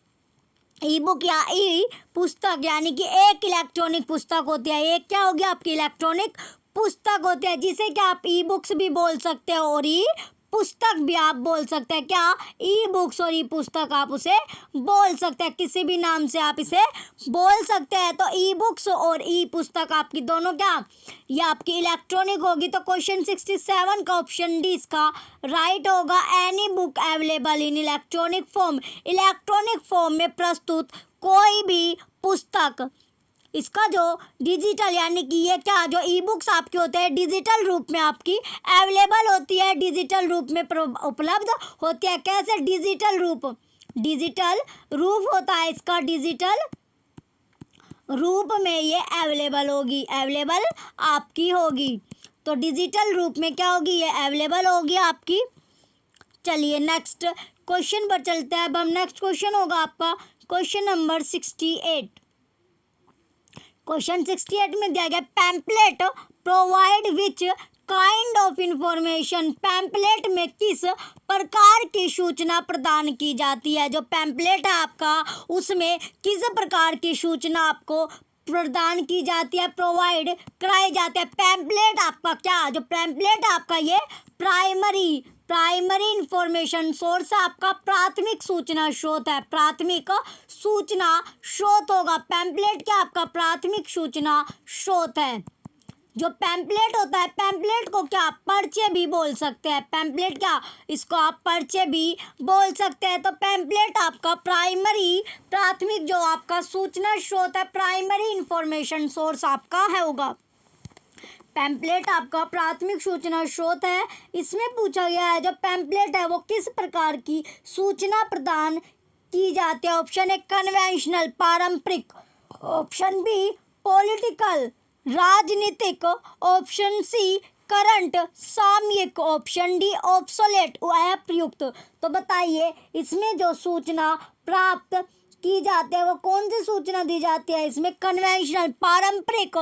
S1: ई बुक या ई पुस्तक यानी कि एक इलेक्ट्रॉनिक पुस्तक होती है। एक क्या होगी आपकी इलेक्ट्रॉनिक पुस्तक होती है जिसे क्या आप ई बुक्स भी बोल सकते हो और ई पुस्तक भी आप बोल सकते हैं। क्या ई बुक्स और ई पुस्तक आप उसे बोल सकते हैं, किसी भी नाम से आप इसे बोल सकते हैं। तो ई बुक्स और ई पुस्तक आपकी दोनों क्या ये आपकी इलेक्ट्रॉनिक होगी। तो क्वेश्चन 67 का ऑप्शन डी इसका राइट होगा। Any book available in electronic form में प्रस्तुत कोई भी पुस्तक इसका जो डिजिटल यानी कि ये क्या जो ई बुक्स आपके होते हैं डिजिटल रूप में आपकी अवेलेबल होती है, डिजिटल रूप में उपलब्ध होती है। कैसे डिजिटल रूप, डिजिटल रूप होता है इसका, डिजिटल रूप में ये अवेलेबल होगी, अवेलेबल आपकी होगी। तो डिजिटल रूप में क्या होगी, ये अवेलेबल होगी आपकी। चलिए नेक्स्ट क्वेश्चन पर चलते हैं। अब हम नेक्स्ट क्वेश्चन होगा आपका क्वेश्चन नंबर 68। क्वेश्चन 68 में दिया गया pamphlet provide which kind of information, pamphlet में किस प्रकार की सूचना प्रदान की जाती है। जो पैम्पलेट है आपका उसमें किस प्रकार की सूचना आपको प्रदान की जाती है, प्रोवाइड कराई जाती है। पैम्पलेट आपका क्या, जो पैम्पलेट आपका ये प्राइमरी इंफॉर्मेशन सोर्स आपका प्राथमिक सूचना स्रोत है, प्राथमिक सूचना स्रोत होगा। पैम्पलेट क्या आपका प्राथमिक सूचना स्रोत है। जो पैम्पलेट होता है, पैम्पलेट को क्या पर्चे भी बोल सकते हैं, पैम्पलेट क्या इसको आप पर्चे भी बोल सकते हैं। तो पैम्पलेट आपका प्राथमिक जो आपका सूचना स्रोत है, प्राइमरी इंफॉर्मेशन सोर्स आपका है होगा। पैम्पलेट आपका प्राथमिक सूचना स्रोत है। इसमें पूछा गया है जो पैम्पलेट है वो किस प्रकार की सूचना प्रदान की जाती है। ऑप्शन ए कन्वेंशनल पारंपरिक, ऑप्शन बी पॉलिटिकल राजनीतिक, ऑप्शन सी करंट सामयिक, ऑप्शन डी ऑब्सोलेट अप्रयुक्त। तो बताइए इसमें जो सूचना प्राप्त की जाती है वो कौन सी सूचना दी जाती है। इसमें कन्वेंशनल पारंपरिक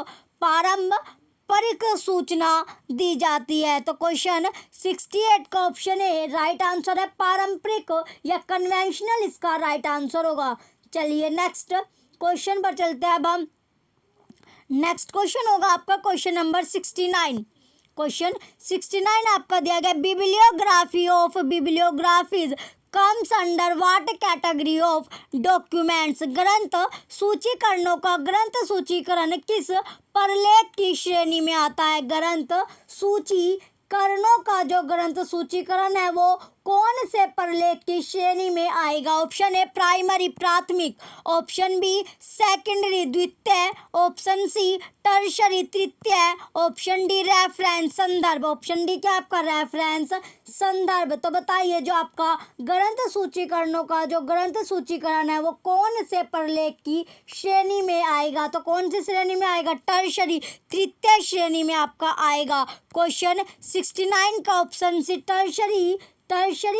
S1: सूचना दी जाती है। तो क्वेश्चन 68 का ऑप्शन ए राइट आंसर है, पारंपरिक या कन्वेंशनल इसका राइट आंसर होगा। चलिए नेक्स्ट क्वेश्चन पर चलते हैं। अब हम नेक्स्ट क्वेश्चन होगा आपका क्वेश्चन नंबर 69। क्वेश्चन 69 आपका दिया गया bibliography of bibliographies comes under what category of documents. ग्रंथ सूचीकरणों का ग्रंथ सूचीकरण किस प्रलेख की श्रेणी में आता है। ग्रंथ सूचीकरणों का जो ग्रंथ सूचीकरण है वो कौन से प्रलेख की श्रेणी में आएगा। ऑप्शन ए प्राइमरी प्राथमिक, ऑप्शन बी सेकेंडरी द्वितीय, ऑप्शन सी टर्शरी तृतीय, ऑप्शन डी रेफरेंस संदर्भ। ऑप्शन डी क्या आपका रेफरेंस संदर्भ। तो बताइए जो आपका ग्रंथ सूचीकरणों का जो ग्रंथ सूचीकरण है वो कौन से प्रलेख की श्रेणी में आएगा। तो कौन सी श्रेणी में आएगा, टर्शरी तृतीय श्रेणी में आपका आएगा। क्वेश्चन 69 का ऑप्शन सी टर्शरी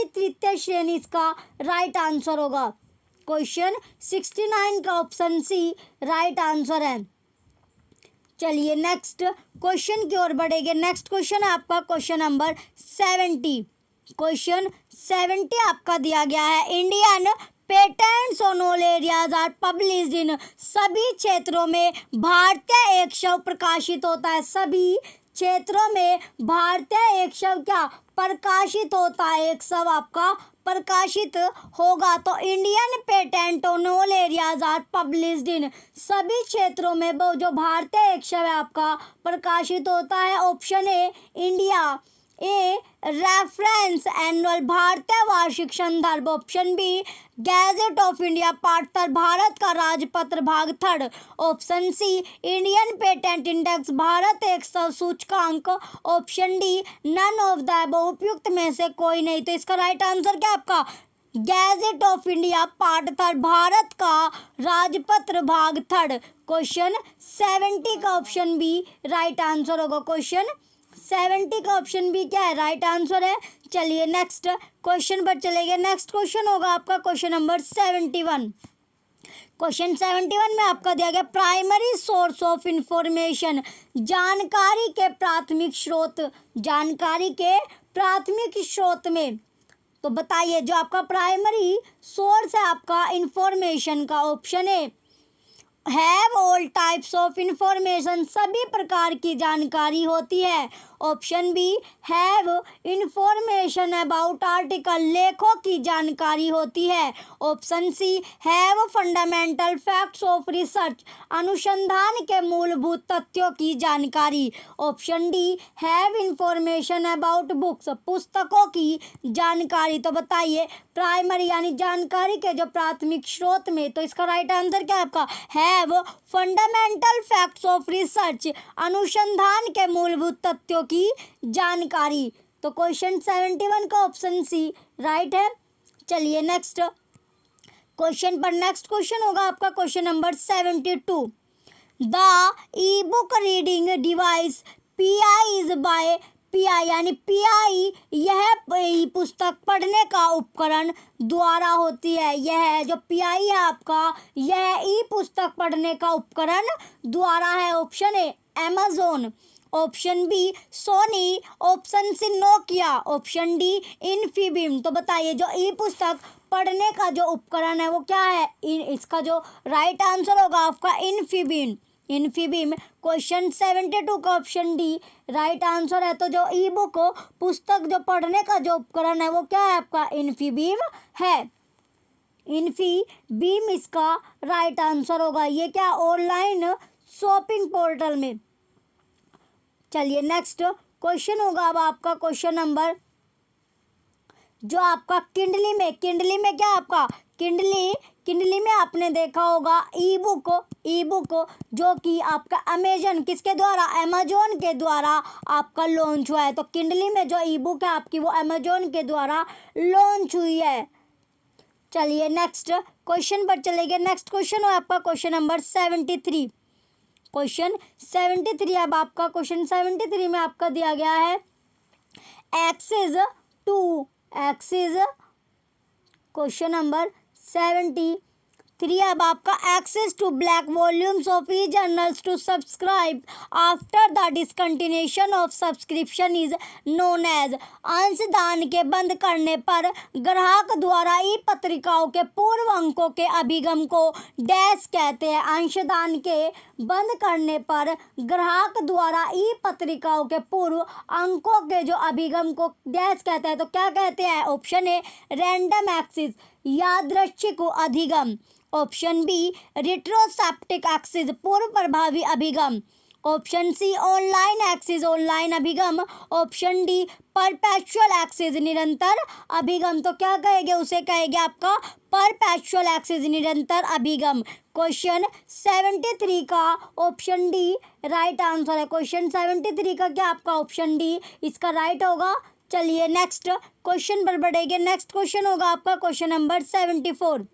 S1: तृतीय श्रेणी इसका राइट आंसर होगा। क्वेश्चन 69 का ऑप्शन सी राइट आंसर है। चलिए नेक्स्ट क्वेश्चन की ओर बढ़ेंगे। नेक्स्ट क्वेश्चन है आपका क्वेश्चन नंबर 70। क्वेश्चन 70 आपका दिया गया है Indian patents on all areas are published in. सभी क्षेत्रों में भारतीय एक शव प्रकाशित होता है। सभी क्षेत्रों में भारतीय एक शव क्या प्रकाशित होता है, एक शव आपका प्रकाशित होगा। तो Indian patent on all areas are published in. सभी क्षेत्रों में वो जो भारतीय एक शव है आपका प्रकाशित होता है। Option A India a reference annual भारतीय वार्षिक संदर्भ, option B gazette of India part 3 भारत का राजपत्र भाग 3, option C Indian patent index भारत एक सौ सूचकांक, option D none of the above उपयुक्त में से कोई नहीं। तो इसका राइट आंसर क्या आपका गैजेट ऑफ इंडिया पार्ट 3 भारत का राजपत्र भाग 3। क्वेश्चन 70 का ऑप्शन बी राइट आंसर होगा। क्वेश्चन 70 का ऑप्शन बी क्या है, राइट आंसर है। चलिए नेक्स्ट क्वेश्चन पर चलेंगे। नेक्स्ट क्वेश्चन होगा आपका क्वेश्चन नंबर 71। क्वेश्चन 71 में आपका दिया गया प्राइमरी सोर्स ऑफ इंफॉर्मेशन, जानकारी के प्राथमिक स्रोत, जानकारी के प्राथमिक स्रोत में। तो बताइए जो आपका प्राइमरी सोर्स है आपका इंफॉर्मेशन का, option A have all types of information, सभी प्रकार की जानकारी होती है। Option B have information about article, लेखों की जानकारी होती है। Option C have fundamental facts of research, अनुसंधान के मूलभूत तथ्यों की जानकारी। Option D have information about books, पुस्तकों की जानकारी। तो बताइए प्राइमरी यानी जानकारी के जो प्राथमिक स्रोत में, तो इसका राइट आंसर क्या है आपका have fundamental facts of research, अनुसंधान के मूलभूत तथ्यों की जानकारी। तो क्वेश्चन 71 का ऑप्शन सी राइट है। चलिए नेक्स्ट क्वेश्चन पर, नेक्स्ट क्वेश्चन होगा आपका question number 72। The E book reading device pi is by pi, यानी पीआई यह पुस्तक पढ़ने का उपकरण द्वारा होती है। यह जो पीआई है आपका, यह ई पुस्तक पढ़ने का उपकरण द्वारा है। Option A Amazon, option B Sony, option C Nokia, option D Infibeam. तो बताइए जो ई पुस्तक पढ़ने का जो उपकरण है वो क्या है? इसका जो राइट आंसर होगा आपका इन्फीबीम। इन्फीबीम क्वेश्चन 72 का ऑप्शन डी राइट आंसर है। तो जो ई बुक पुस्तक जो पढ़ने का जो उपकरण है वो क्या है आपका? इन्फीबीम है। इन्फीबीम इसका राइट आंसर होगा। ये क्या? ऑनलाइन शॉपिंग पोर्टल में। चलिए नेक्स्ट क्वेश्चन होगा अब आपका क्वेश्चन नंबर, जो आपका किंडली में क्या आपका किंडली में आपने देखा होगा ई बुक जो कि आपका अमेजन किसके द्वारा? अमेजोन के द्वारा आपका लॉन्च हुआ है। तो किंडली में जो ई बुक है आपकी वो अमेजोन के द्वारा लॉन्च हुई है। चलिए नेक्स्ट क्वेश्चन पर चलेंगे। नेक्स्ट क्वेश्चन है आपका क्वेश्चन नंबर 73। क्वेश्चन 73 अब आपका क्वेश्चन 73 में आपका दिया गया है एक्सेस क्वेश्चन नंबर 73 अब आपका access to black volumes of e journals to subscribe after the discontinuation of subscription is known as. अंशदान के बंद करने पर ग्राहक द्वारा ई पत्रिकाओं के पूर्व अंकों के अभिगम को डैश कहते हैं। अंशदान के बंद करने पर ग्राहक द्वारा ई पत्रिकाओं के पूर्व अंकों के जो अभिगम को डैश कहते हैं। तो क्या कहते हैं? ऑप्शन ए रैंडम एक्सिस, यादृच्छिक अधिगम, ऑप्शन बी रिट्रोस्पेक्टिव एक्सिस, पूर्व प्रभावी अभिगम, option C online access, online अभिगम, ऑप्शन डी परपेचुअल एक्सिस, निरंतर अभिगम। तो क्या कहेंगे? उसे कहेंगे आपका परपेचुअल एक्सिस, निरंतर अभिगम। क्वेश्चन 73 का ऑप्शन डी राइट आंसर है। क्वेश्चन 73 का क्या आपका? ऑप्शन डी इसका राइट होगा। चलिए नेक्स्ट क्वेश्चन पर बढ़ेंगे। नेक्स्ट क्वेश्चन होगा आपका क्वेश्चन नंबर 74।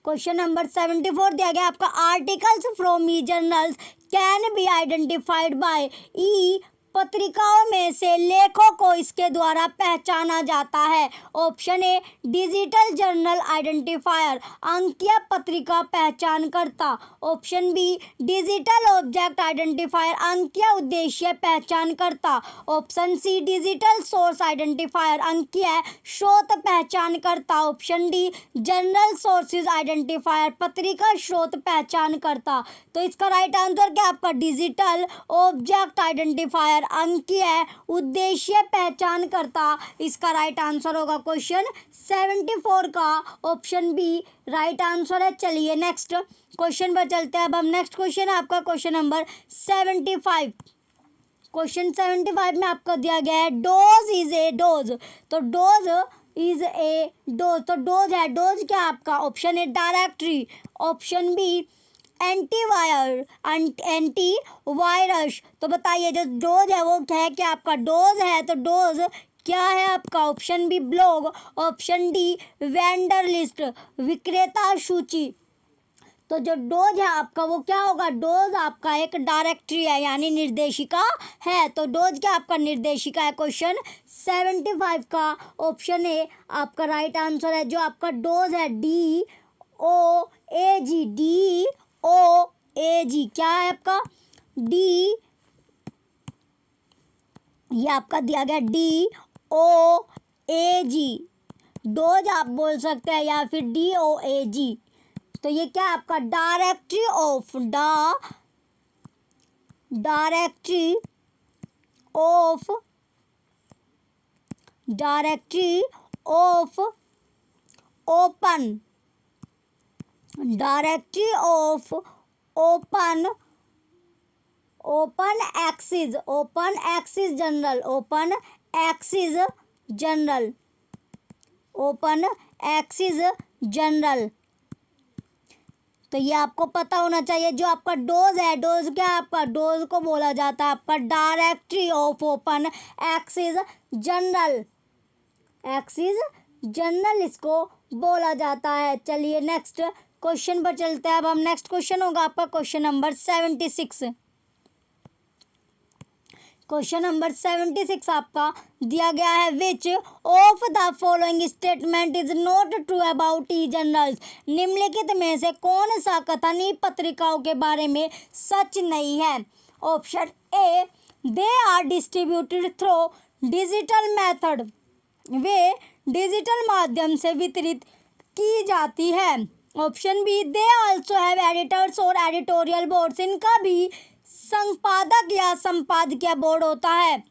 S1: क्वेश्चन नंबर 74 दिया गया आपका articles from e journals can be identified by e पत्रिकाओं में से लेखों को इसके द्वारा पहचाना जाता है। Option A digital journal identifier, अंकीय पत्रिका पहचानकर्ता, option B digital object identifier, अंकीय उद्देश्य पहचानकर्ता, option C digital source identifier, अंकीय स्रोत पहचानकर्ता, option D journal sources identifier, पत्रिका स्रोत पहचानकर्ता। तो इसका राइट आंसर क्या आपका? डिजिटल ऑब्जेक्ट आइडेंटिफायर, अंकीय उद्देश्य पहचान करता, इसका राइट आंसर होगा क्वेश्चन 74 का ऑप्शन बी राइट आंसर है। चलिए नेक्स्ट क्वेश्चन पर चलते हैं। अब हम नेक्स्ट क्वेश्चन है आपका क्वेश्चन नंबर 75। क्वेश्चन 75 में आपको दिया गया है डोज इज ए डोज। तो डोज इज ए डोज, तो डोज है, डोज क्या आपका? Option A directory, option B anti virus. तो बताइए जो डोज है वो क्या है? क्या आपका डोज है? तो डोज क्या है आपका? Option B blog, option D vendor list, विक्रेता सूची। तो जो डोज है आपका वो क्या होगा? डोज आपका एक डायरेक्टरी है, यानी निर्देशिका है। तो डोज क्या आपका? निर्देशिका है। क्वेश्चन 75 का ऑप्शन ए आपका राइट आंसर है। जो आपका डोज है DOAG क्या है आपका? डी, ये आपका दिया गया DOAG, डोज आप बोल सकते हैं या फिर DOAG। तो ये क्या आपका? Directory of open access journal. तो तो ये आपको पता होना चाहिए। जो आपका डोज है, डोज क्या है आपका, डोज को बोला जाता है आपका directory of open access journal, access journal इसको बोला जाता है। चलिए नेक्स्ट क्वेश्चन पर चलते हैं। अब हम नेक्स्ट क्वेश्चन होगा आपका क्वेश्चन नंबर 76। क्वेश्चन नंबर 76 आपका दिया गया है, which of the following statement is not true about E journals. निम्नलिखित में से कौन सा कथन ई पत्रिकाओं के बारे में सच नहीं है। Option A, they are distributed through digital method, वे डिजिटल माध्यम से वितरित की जाती है। Option B, they also have editors और एडिटोरियल बोर्ड्स, इनका भी संपादक या संपादकीय बोर्ड होता है।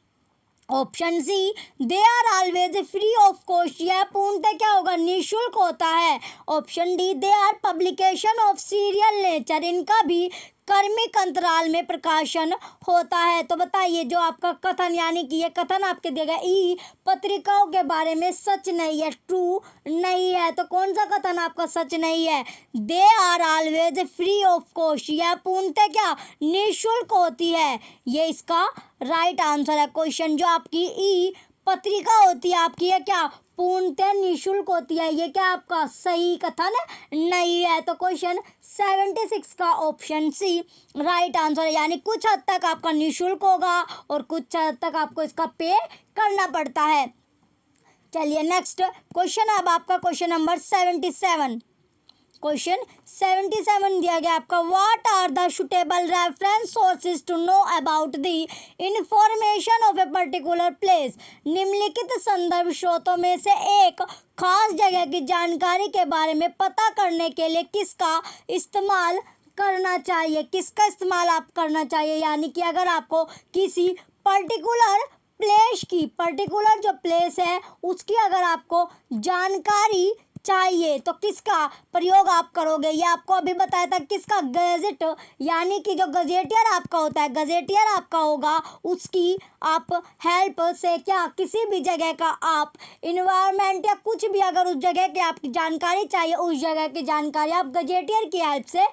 S1: Option C, they are always free of cost, यह पूर्णतः क्या होगा, निःशुल्क होता है। Option D, they are publication of serial nature, इनका भी क्रमिक अंतराल में प्रकाशन होता है। तो बताइए जो आपका कथन, यानी कि ये कथन आपके दिया गया ई पत्रिकाओं के बारे में सच नहीं है, ट्रू नहीं है। तो कौन सा कथन आपका सच नहीं है, they are always free of cost, यह पूर्णतः क्या निःशुल्क होती है। ये इसका राइट आंसर है। क्वेश्चन जो आपकी ई पत्रिका होती है आपकी, ये क्या पूर्णतः निःशुल्क होती है, ये क्या आपका सही कथन नहीं है। तो क्वेश्चन 76 का ऑप्शन सी राइट आंसर है, यानी कुछ हद तक आपका निःशुल्क होगा और कुछ हद तक आपको इसका पे करना पड़ता है। चलिए नेक्स्ट क्वेश्चन, अब आपका क्वेश्चन नंबर 77। क्वेश्चन 77 दिया गया आपका, what are the suitable reference sources to know about the information of a particular place. निम्नलिखित संदर्भ स्रोतों में से एक खास जगह की जानकारी के बारे में पता करने के लिए किसका इस्तेमाल करना चाहिए, किसका इस्तेमाल आप करना चाहिए। यानी कि अगर आपको किसी पर्टिकुलर प्लेस की, पर्टिकुलर जो प्लेस है उसकी अगर आपको जानकारी चाहिए तो किसका प्रयोग आप करोगे। ये आपको अभी बताया था, किसका, गजेट, यानी कि जो गजेटियर आपका होता है, गजेटियर आपका होगा, उसकी आप हेल्प से क्या किसी भी जगह का आप इन्वायरमेंट या कुछ भी अगर उस जगह की आपकी जानकारी चाहिए, उस जगह की जानकारी आप गजेटियर की हेल्प से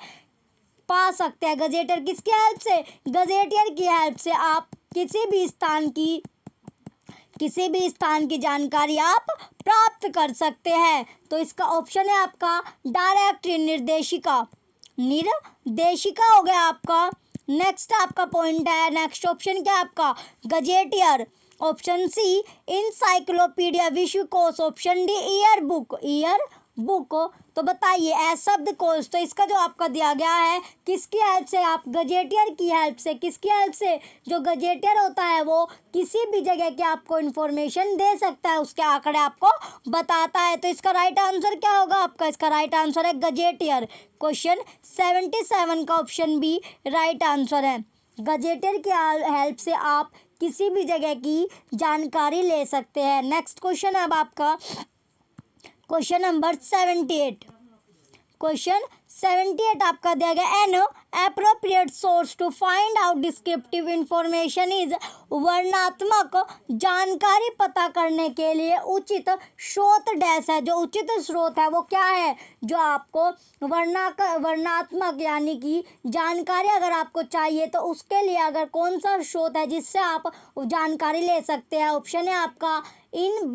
S1: पा सकते हैं। गजेटियर किसकी हेल्प से, गजेटियर की हेल्प से आप किसी भी स्थान की जानकारी आप प्राप्त कर सकते हैं। तो इसका ऑप्शन है आपका डायरेक्टरी, निर्देशिका, निर्देशिका हो गया आपका। नेक्स्ट आपका पॉइंट है, नेक्स्ट ऑप्शन क्या है आपका, गजेटियर। ऑप्शन सी इंसाइक्लोपीडिया, विश्वकोश। Option D year book, year book. तो बताइए शब्दकोश, तो इसका जो आपका दिया गया है किसकी हेल्प से, आप गजेटियर की हेल्प से, किसकी हेल्प से, जो गजेटियर होता है वो किसी भी जगह की आपको इन्फॉर्मेशन दे सकता है, उसके आंकड़े आपको बताता है। तो इसका राइट आंसर क्या होगा आपका, इसका राइट आंसर है गजेटियर। क्वेश्चन 77 का ऑप्शन बी राइट आंसर है। गजेटियर की हेल्प से आप किसी भी जगह की जानकारी ले सकते हैं। नेक्स्ट क्वेश्चन है अब आपका क्वेश्चन नंबर 78। क्वेश्चन 78 आपका दिया गया, an appropriate source to find out descriptive information is, वर्णनात्मक जानकारी पता करने के लिए उचित स्रोत डैश है। जो उचित स्रोत है वो क्या है, जो आपको वर्णनात्मक यानी कि जानकारी अगर आपको चाहिए तो उसके लिए अगर कौन सा स्रोत है जिससे आप जानकारी ले सकते हैं। ऑप्शन है आपका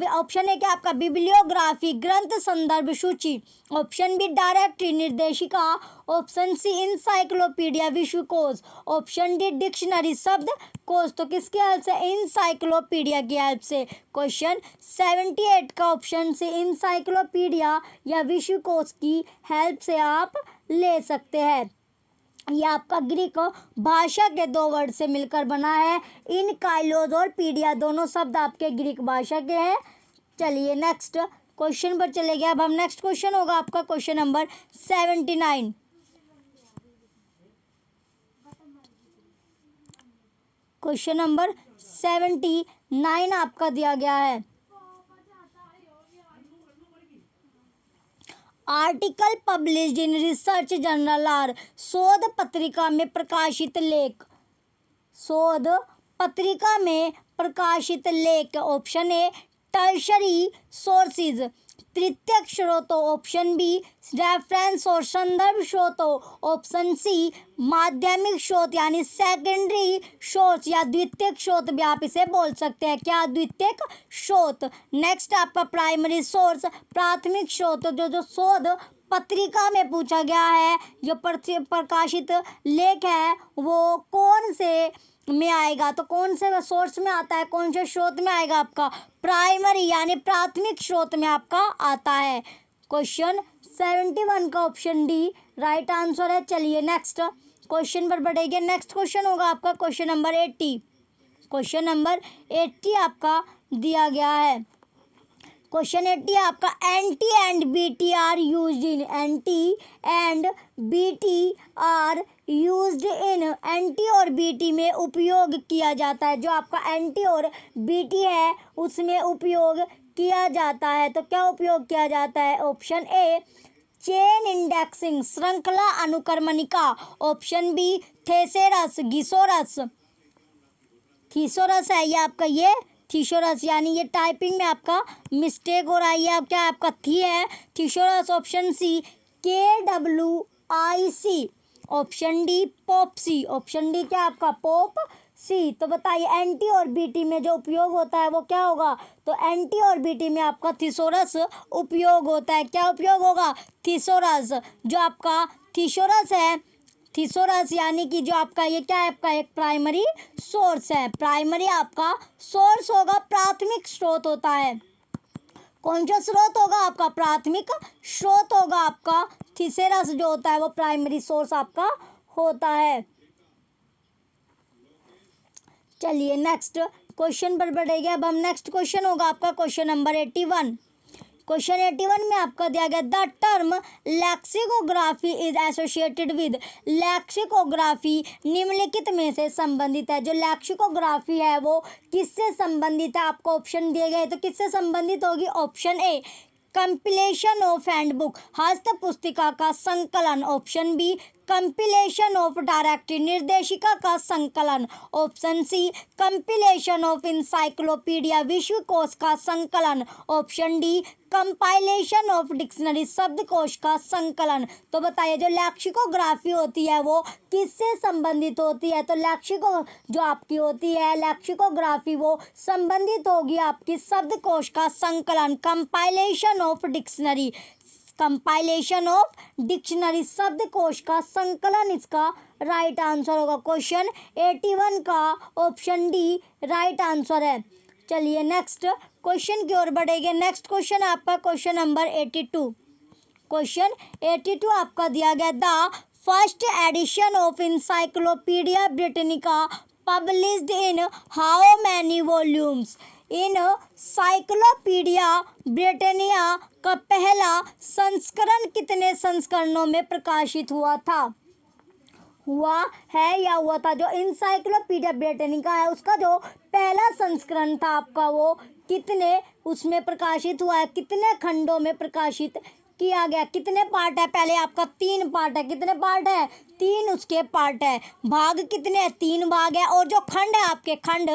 S1: ऑप्शन है क्या आपका बिब्लियोग्राफी, ग्रंथ संदर्भ सूची। ऑप्शन बी डायरेक्टरी, निर्देशिका। ऑप्शन सी इंसाइक्लोपीडिया, विश्वकोश। ऑप्शन डी डिक्शनरी, शब्द कोश। तो किसकी हेल्प से, इंसाइक्लोपीडिया की हेल्प से। क्वेश्चन 78 का ऑप्शन से इंसाइक्लोपीडिया या विश्वकोश की हेल्प से आप ले सकते हैं। ये आपका ग्रीक भाषा के दो वर्ड से मिलकर बना है। इन काइलोज और पीडिया दोनों शब्द आपके ग्रीक भाषा के हैं। चलिए नेक्स्ट क्वेश्चन पर चले गए। अब हम नेक्स्ट क्वेश्चन होगा आपका क्वेश्चन नंबर 79। क्वेश्चन नंबर 79 आपका दिया गया है, article published in research journal are, शोध पत्रिका में प्रकाशित लेख, शोध पत्रिका में प्रकाशित लेख। ऑप्शन ए टर्शरी सोर्सेज, तृतीयक स्रोतों ऑप्शन बी, रेफरेंस और संदर्भ स्रोतों ऑप्शन सी, माध्यमिक स्रोत यानी सेकेंडरी सोर्स या द्वितीयक स्रोत भी आप इसे बोल सकते हैं। क्या? द्वितीयक स्रोत। नेक्स्ट आपका प्राइमरी सोर्स, प्राथमिक स्रोत, जो शोध पत्रिका में पूछा गया है, जो प्रकाशित लेख है वो कौन से में आएगा, तो कौन से सोर्स में आता है, कौन से स्रोत में आएगा? आपका प्राइमरी यानी प्राथमिक स्रोत में आपका आता है। क्वेश्चन 71 का ऑप्शन डी राइट आंसर है। चलिए नेक्स्ट क्वेश्चन पर बढ़ेंगे। नेक्स्ट क्वेश्चन होगा आपका क्वेश्चन नंबर 80। क्वेश्चन नंबर 80 आपका दिया गया है। क्वेश्चन 80 आपका anti and BT are used in, anti and BT are used in, anti और बीटी में उपयोग किया जाता है। जो आपका एंटी और बीटी है उसमें उपयोग किया जाता है। तो क्या उपयोग किया जाता है? ऑप्शन ए चेन इंडेक्सिंग, श्रृंखला अनुक्रमणिका। ऑप्शन बी थेसेरस, गिसोरस, थीसोरस है ये आपका, ये थीसोरस, यानी ये टाइपिंग में आपका मिस्टेक हो रहा है। ये क्या आपका थी है, thesaurus. Option C KWIC। Option D POPSI. Option D क्या आपका? POPSI. तो बताइए एंटी और बीटी में जो उपयोग होता है वो क्या होगा? तो एंटी और बीटी में आपका थीसोरस उपयोग होता है। क्या उपयोग होगा? थीसोरस। जो आपका थीसोरस है, थीसोरस यानी कि जो आपका ये क्या है? आपका एक प्राइमरी सोर्स है। प्राइमरी आपका सोर्स होगा, प्राथमिक स्रोत होता है। कौन सा स्रोत होगा? आपका प्राथमिक स्रोत होगा। आपका थीसेरस जो होता है वो प्राइमरी सोर्स आपका होता है। चलिए नेक्स्ट क्वेश्चन पर बढ़ेंगे। अब हम नेक्स्ट क्वेश्चन होगा आपका क्वेश्चन नंबर 81। क्वेश्चन 81 में आपका दिया गया the term lexicography is associated with, lexicography निम्नलिखित में से संबंधित है। जो लैक्सिकोग्राफी है वो किससे संबंधित है? आपको ऑप्शन दिए गए, तो किससे संबंधित होगी? Option A compilation of handbook, हस्त पुस्तिका का संकलन। Option B compilation of directory, निर्देशिका का संकलन। Option C compilation of encyclopedia, विश्वकोश का संकलन। Option D compilation of dictionary, शब्दकोश का संकलन। तो बताइए जो लैक्सिकोग्राफी होती है वो किससे संबंधित होती है? तो लैक्सिको जो आपकी होती है लैक्सिकोग्राफी वो संबंधित होगी आपकी शब्दकोश का संकलन, compilation of dictionary, compilation of dictionary, शब्दकोश का संकलन इसका राइट आंसर होगा। क्वेश्चन 81 का ऑप्शन डी राइट आंसर है। चलिए नेक्स्ट क्वेश्चन की ओर बढ़ेंगे। नेक्स्ट क्वेश्चन आपका क्वेश्चन नंबर 82। क्वेश्चन 82 आपका दिया गया the first edition of encyclopedia Britannica published in how many volumes. In cyclopedia Britannia का पहला संस्करण कितने संस्करणों में प्रकाशित हुआ था? हुआ है या हुआ था? जो इंसाइक्लोपीडिया ब्रिटानिका है उसका जो पहला संस्करण था आपका वो कितने उसमें प्रकाशित हुआ है, कितने खंडों में प्रकाशित किया गया, कितने पार्ट है? पहले आपका 3 पार्ट है। कितने पार्ट है? 3 उसके पार्ट है। भाग कितने हैं? 3 भाग है। और जो खंड है आपके खंड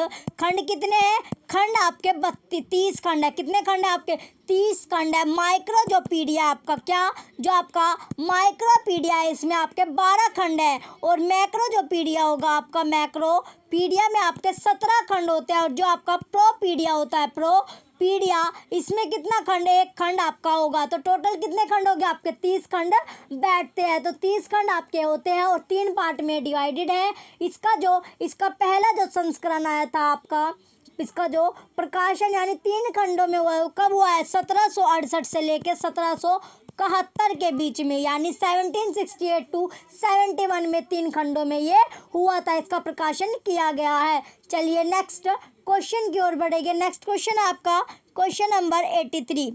S1: कितने हैं? खंड आपके 30 खंड है। कितने खंड है आपके? 30 खंड है। माइक्रो जो पीडिया आपका क्या जो आपका माइक्रोपीडिया है इसमें आपके 12 खंड है। और मैक्रो जो पीडिया होगा आपका मैक्रोपीडिया में आपके 17 खंड होते हैं। और जो आपका प्रोपीडिया होता है प्रोपीडिया इसमें कितना खंड? 1 खंड आपका होगा। तो टोटल कितने खंड हो गए आपके? 30 खंड बैठते हैं। तो 30 खंड आपके होते हैं और 3 पार्ट में डिवाइडेड है। इसका पहला जो संस्करण आया था आपका इसका जो प्रकाशन यानी 3 खंडों में हुआ कब हुआ है? 1768 से लेके 1771 के बीच में, यानी 1768 टू 71 में 3 खंडों में ये हुआ था। इसका प्रकाशन किया गया है। चलिए नेक्स्ट क्वेश्चन की ओर बढ़ेंगे। नेक्स्ट क्वेश्चन आपका क्वेश्चन नंबर 83।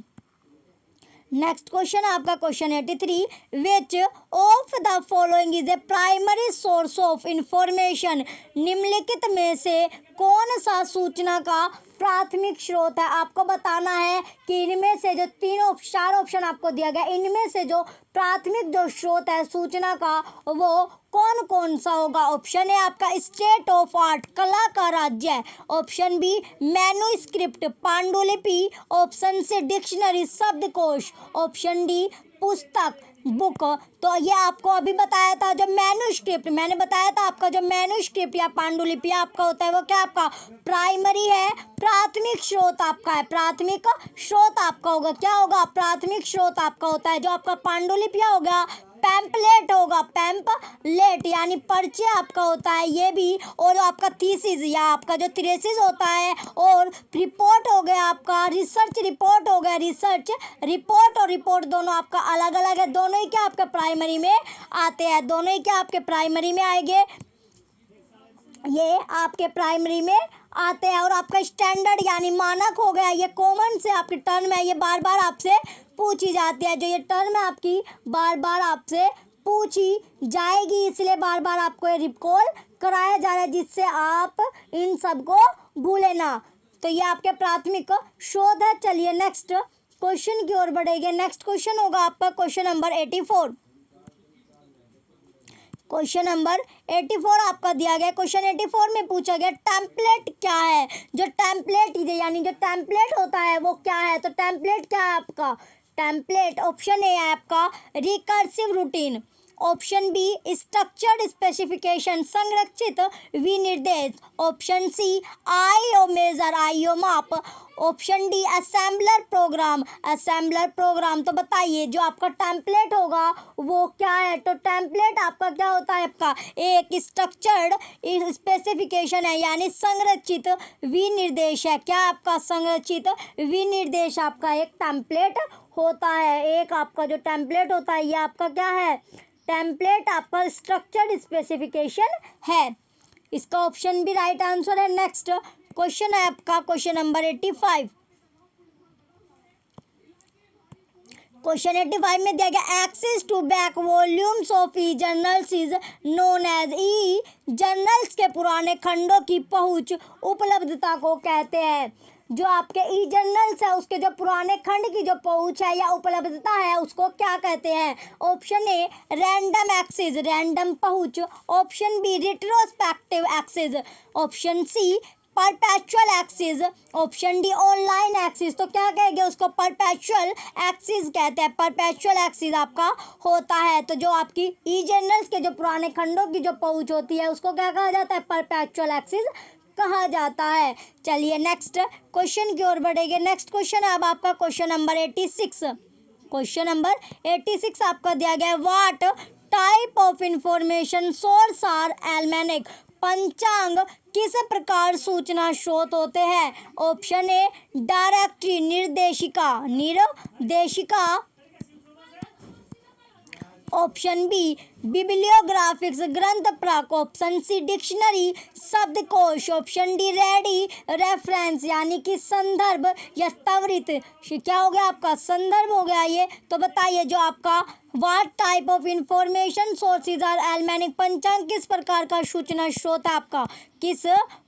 S1: नेक्स्ट क्वेश्चन आपका question 83 which of the following is a primary source of information. निम्नलिखित में से कौन सा सूचना का प्राथमिक स्रोत है। आपको बताना है कि इनमें से जो चार ऑप्शन आपको दिया गया, इनमें से जो प्राथमिक जो स्रोत है सूचना का वो कौन कौन सा होगा। ऑप्शन है आपका स्टेट ऑफ आर्ट, कला का राज्य है। ऑप्शन बी मैन्युस्क्रिप्ट, पांडुलिपि। ऑप्शन सी डिक्शनरी, शब्दकोश। ऑप्शन डी पुस्तक, बुक। तो ये आपको अभी बताया था जो मैन्युस्क्रिप्ट, मैंने बताया था आपका जो मैन्युस्क्रिप्ट या पांडुलिपि आपका होता है वो क्या आपका प्राइमरी है, प्राथमिक स्रोत आपका है। प्राथमिक स्रोत आपका होगा, क्या होगा, प्राथमिक स्रोत आपका होता है। जो आपका पांडुलिपि हो गया पैम्पलेट होगा, पैम्पलेट यानी पर्चे आपका होता है ये भी। और आपका थीसिस या आपका जो थ्रेसिस होता है, और रिपोर्ट हो गया आपका, रिसर्च रिपोर्ट हो गया, रिसर्च रिपोर्ट और रिपोर्ट दोनों आपका अलग अलग है। दोनों ही क्या आपके प्राइमरी में आते हैं, दोनों ही क्या आपके प्राइमरी में आएंगे, ये आपके प्राइमरी में आते हैं। और आपका स्टैंडर्ड यानी मानक हो गया, ये कॉमन से आपकी टर्म है, ये बार बार आपसे पूछी जाती है। जो ये टर्म है आपकी बार बार आपसे पूछी जाएगी, इसलिए बार बार आपको ये रिकॉल कराया जा रहा है जिससे आप इन सबको भूले ना। तो ये आपके प्राथमिक शोध है। चलिए नेक्स्ट क्वेश्चन की ओर बढ़ेंगे। नेक्स्ट क्वेश्चन होगा आपका क्वेश्चन नंबर 84। क्वेश्चन नंबर 84 आपका दिया गया। क्वेश्चन 84 में पूछा गया टेम्पलेट क्या है। जो टेम्पलेट यानी जो टेम्पलेट होता है वो क्या है। तो टेम्पलेट क्या है आपका, टेम्पलेट ऑप्शन ए है आपका recursive routine. Option B structured specification, संरक्षित विनिर्देश। Option C IO measure, IO माप। Option D assembler program, assembler program. तो बताइए जो आपका टेम्पलेट होगा वो क्या है। तो टेम्पलेट आपका क्या होता है, आपका एक स्ट्रक्चर्ड स्पेसिफिकेशन है यानी संरचित विनिर्देश है। क्या आपका संरचित विनिर्देश आपका एक टेम्पलेट होता है। एक आपका जो टेम्पलेट होता है ये आपका क्या है, टेम्पलेट आपका स्ट्रक्चर्ड स्पेसिफिकेशन है। इसका ऑप्शन भी राइट आंसर है। नेक्स्ट क्वेश्चन है आपका क्वेश्चन नंबर 85। क्वेश्चन 85 में दिया गया access to back volumes of e journals is known as. E journals के पुराने खंडों की पहुंच, उपलब्धता को कहते हैं। जो आपके ई जर्नल्स है उसके जो पुराने खंड की जो पहुंच है या उपलब्धता है उसको क्या कहते हैं। Option A random access, random पहुंच। Option B retrospective access. Option C perpetual access. Option D online access. तो क्या कहेंगे उसको, परपेचुअल एक्सेस कहते हैं। परपेचुअल एक्सेस आपका होता है। तो जो आपकी ई जर्नल्स के जो पुराने खंडों की जो पहुंच होती है उसको क्या कहा जाता है, परपेचुअल एक्सेस कहा जाता है। चलिए नेक्स्ट क्वेश्चन की ओर बढ़ेंगे। नेक्स्ट क्वेश्चन है अब आपका क्वेश्चन नंबर 86। क्वेश्चन नंबर 86 आपका दिया गया है what type of information source are almanac. पंचांग किस प्रकार सूचना स्रोत होते हैं। ऑप्शन ए डायरेक्टरी, निर्देशिका, निर्देशिका। ऑप्शन बी बिब्लियोग्राफिक्स, ग्रंथ प्राक। ऑप्शन सी डिक्शनरी, शब्दकोश। ऑप्शन डी रेडी रेफरेंस यानी कि संदर्भ या त्वरित। क्या हो गया आपका, संदर्भ हो गया ये। तो बताइए जो आपका what type of information sources are almanac, पंचांग किस प्रकार का सूचना स्रोत है आपका, किस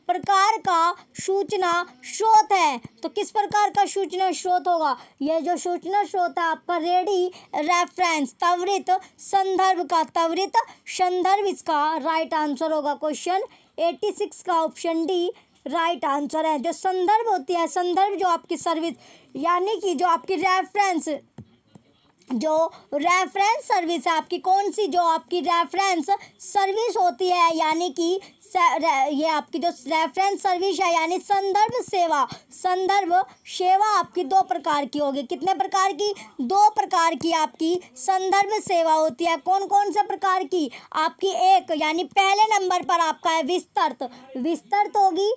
S1: प्रकार का सूचना स्रोत है। तो किस प्रकार का सूचना स्रोत होगा, यह जो सूचना स्रोत है आपका रेडी रेफरेंस, त्वरित संदर्भ का, त्वरित संदर्भ इसका राइट आंसर होगा। क्वेश्चन 86 का ऑप्शन डी राइट आंसर है। जो संदर्भ होती है, संदर्भ जो आपकी सर्विस यानी कि जो आपकी रेफरेंस, जो रेफरेंस सर्विस है आपकी, कौन सी जो आपकी रेफरेंस सर्विस होती है यानी कि ये आपकी जो रेफरेंस सर्विस है यानी संदर्भ सेवा। संदर्भ सेवा आपकी दो प्रकार की होगी। कितने प्रकार की, दो प्रकार की आपकी संदर्भ सेवा होती है। कौन कौन से प्रकार की, आपकी एक यानी पहले नंबर पर आपका है विस्तृत, विस्तृत होगी,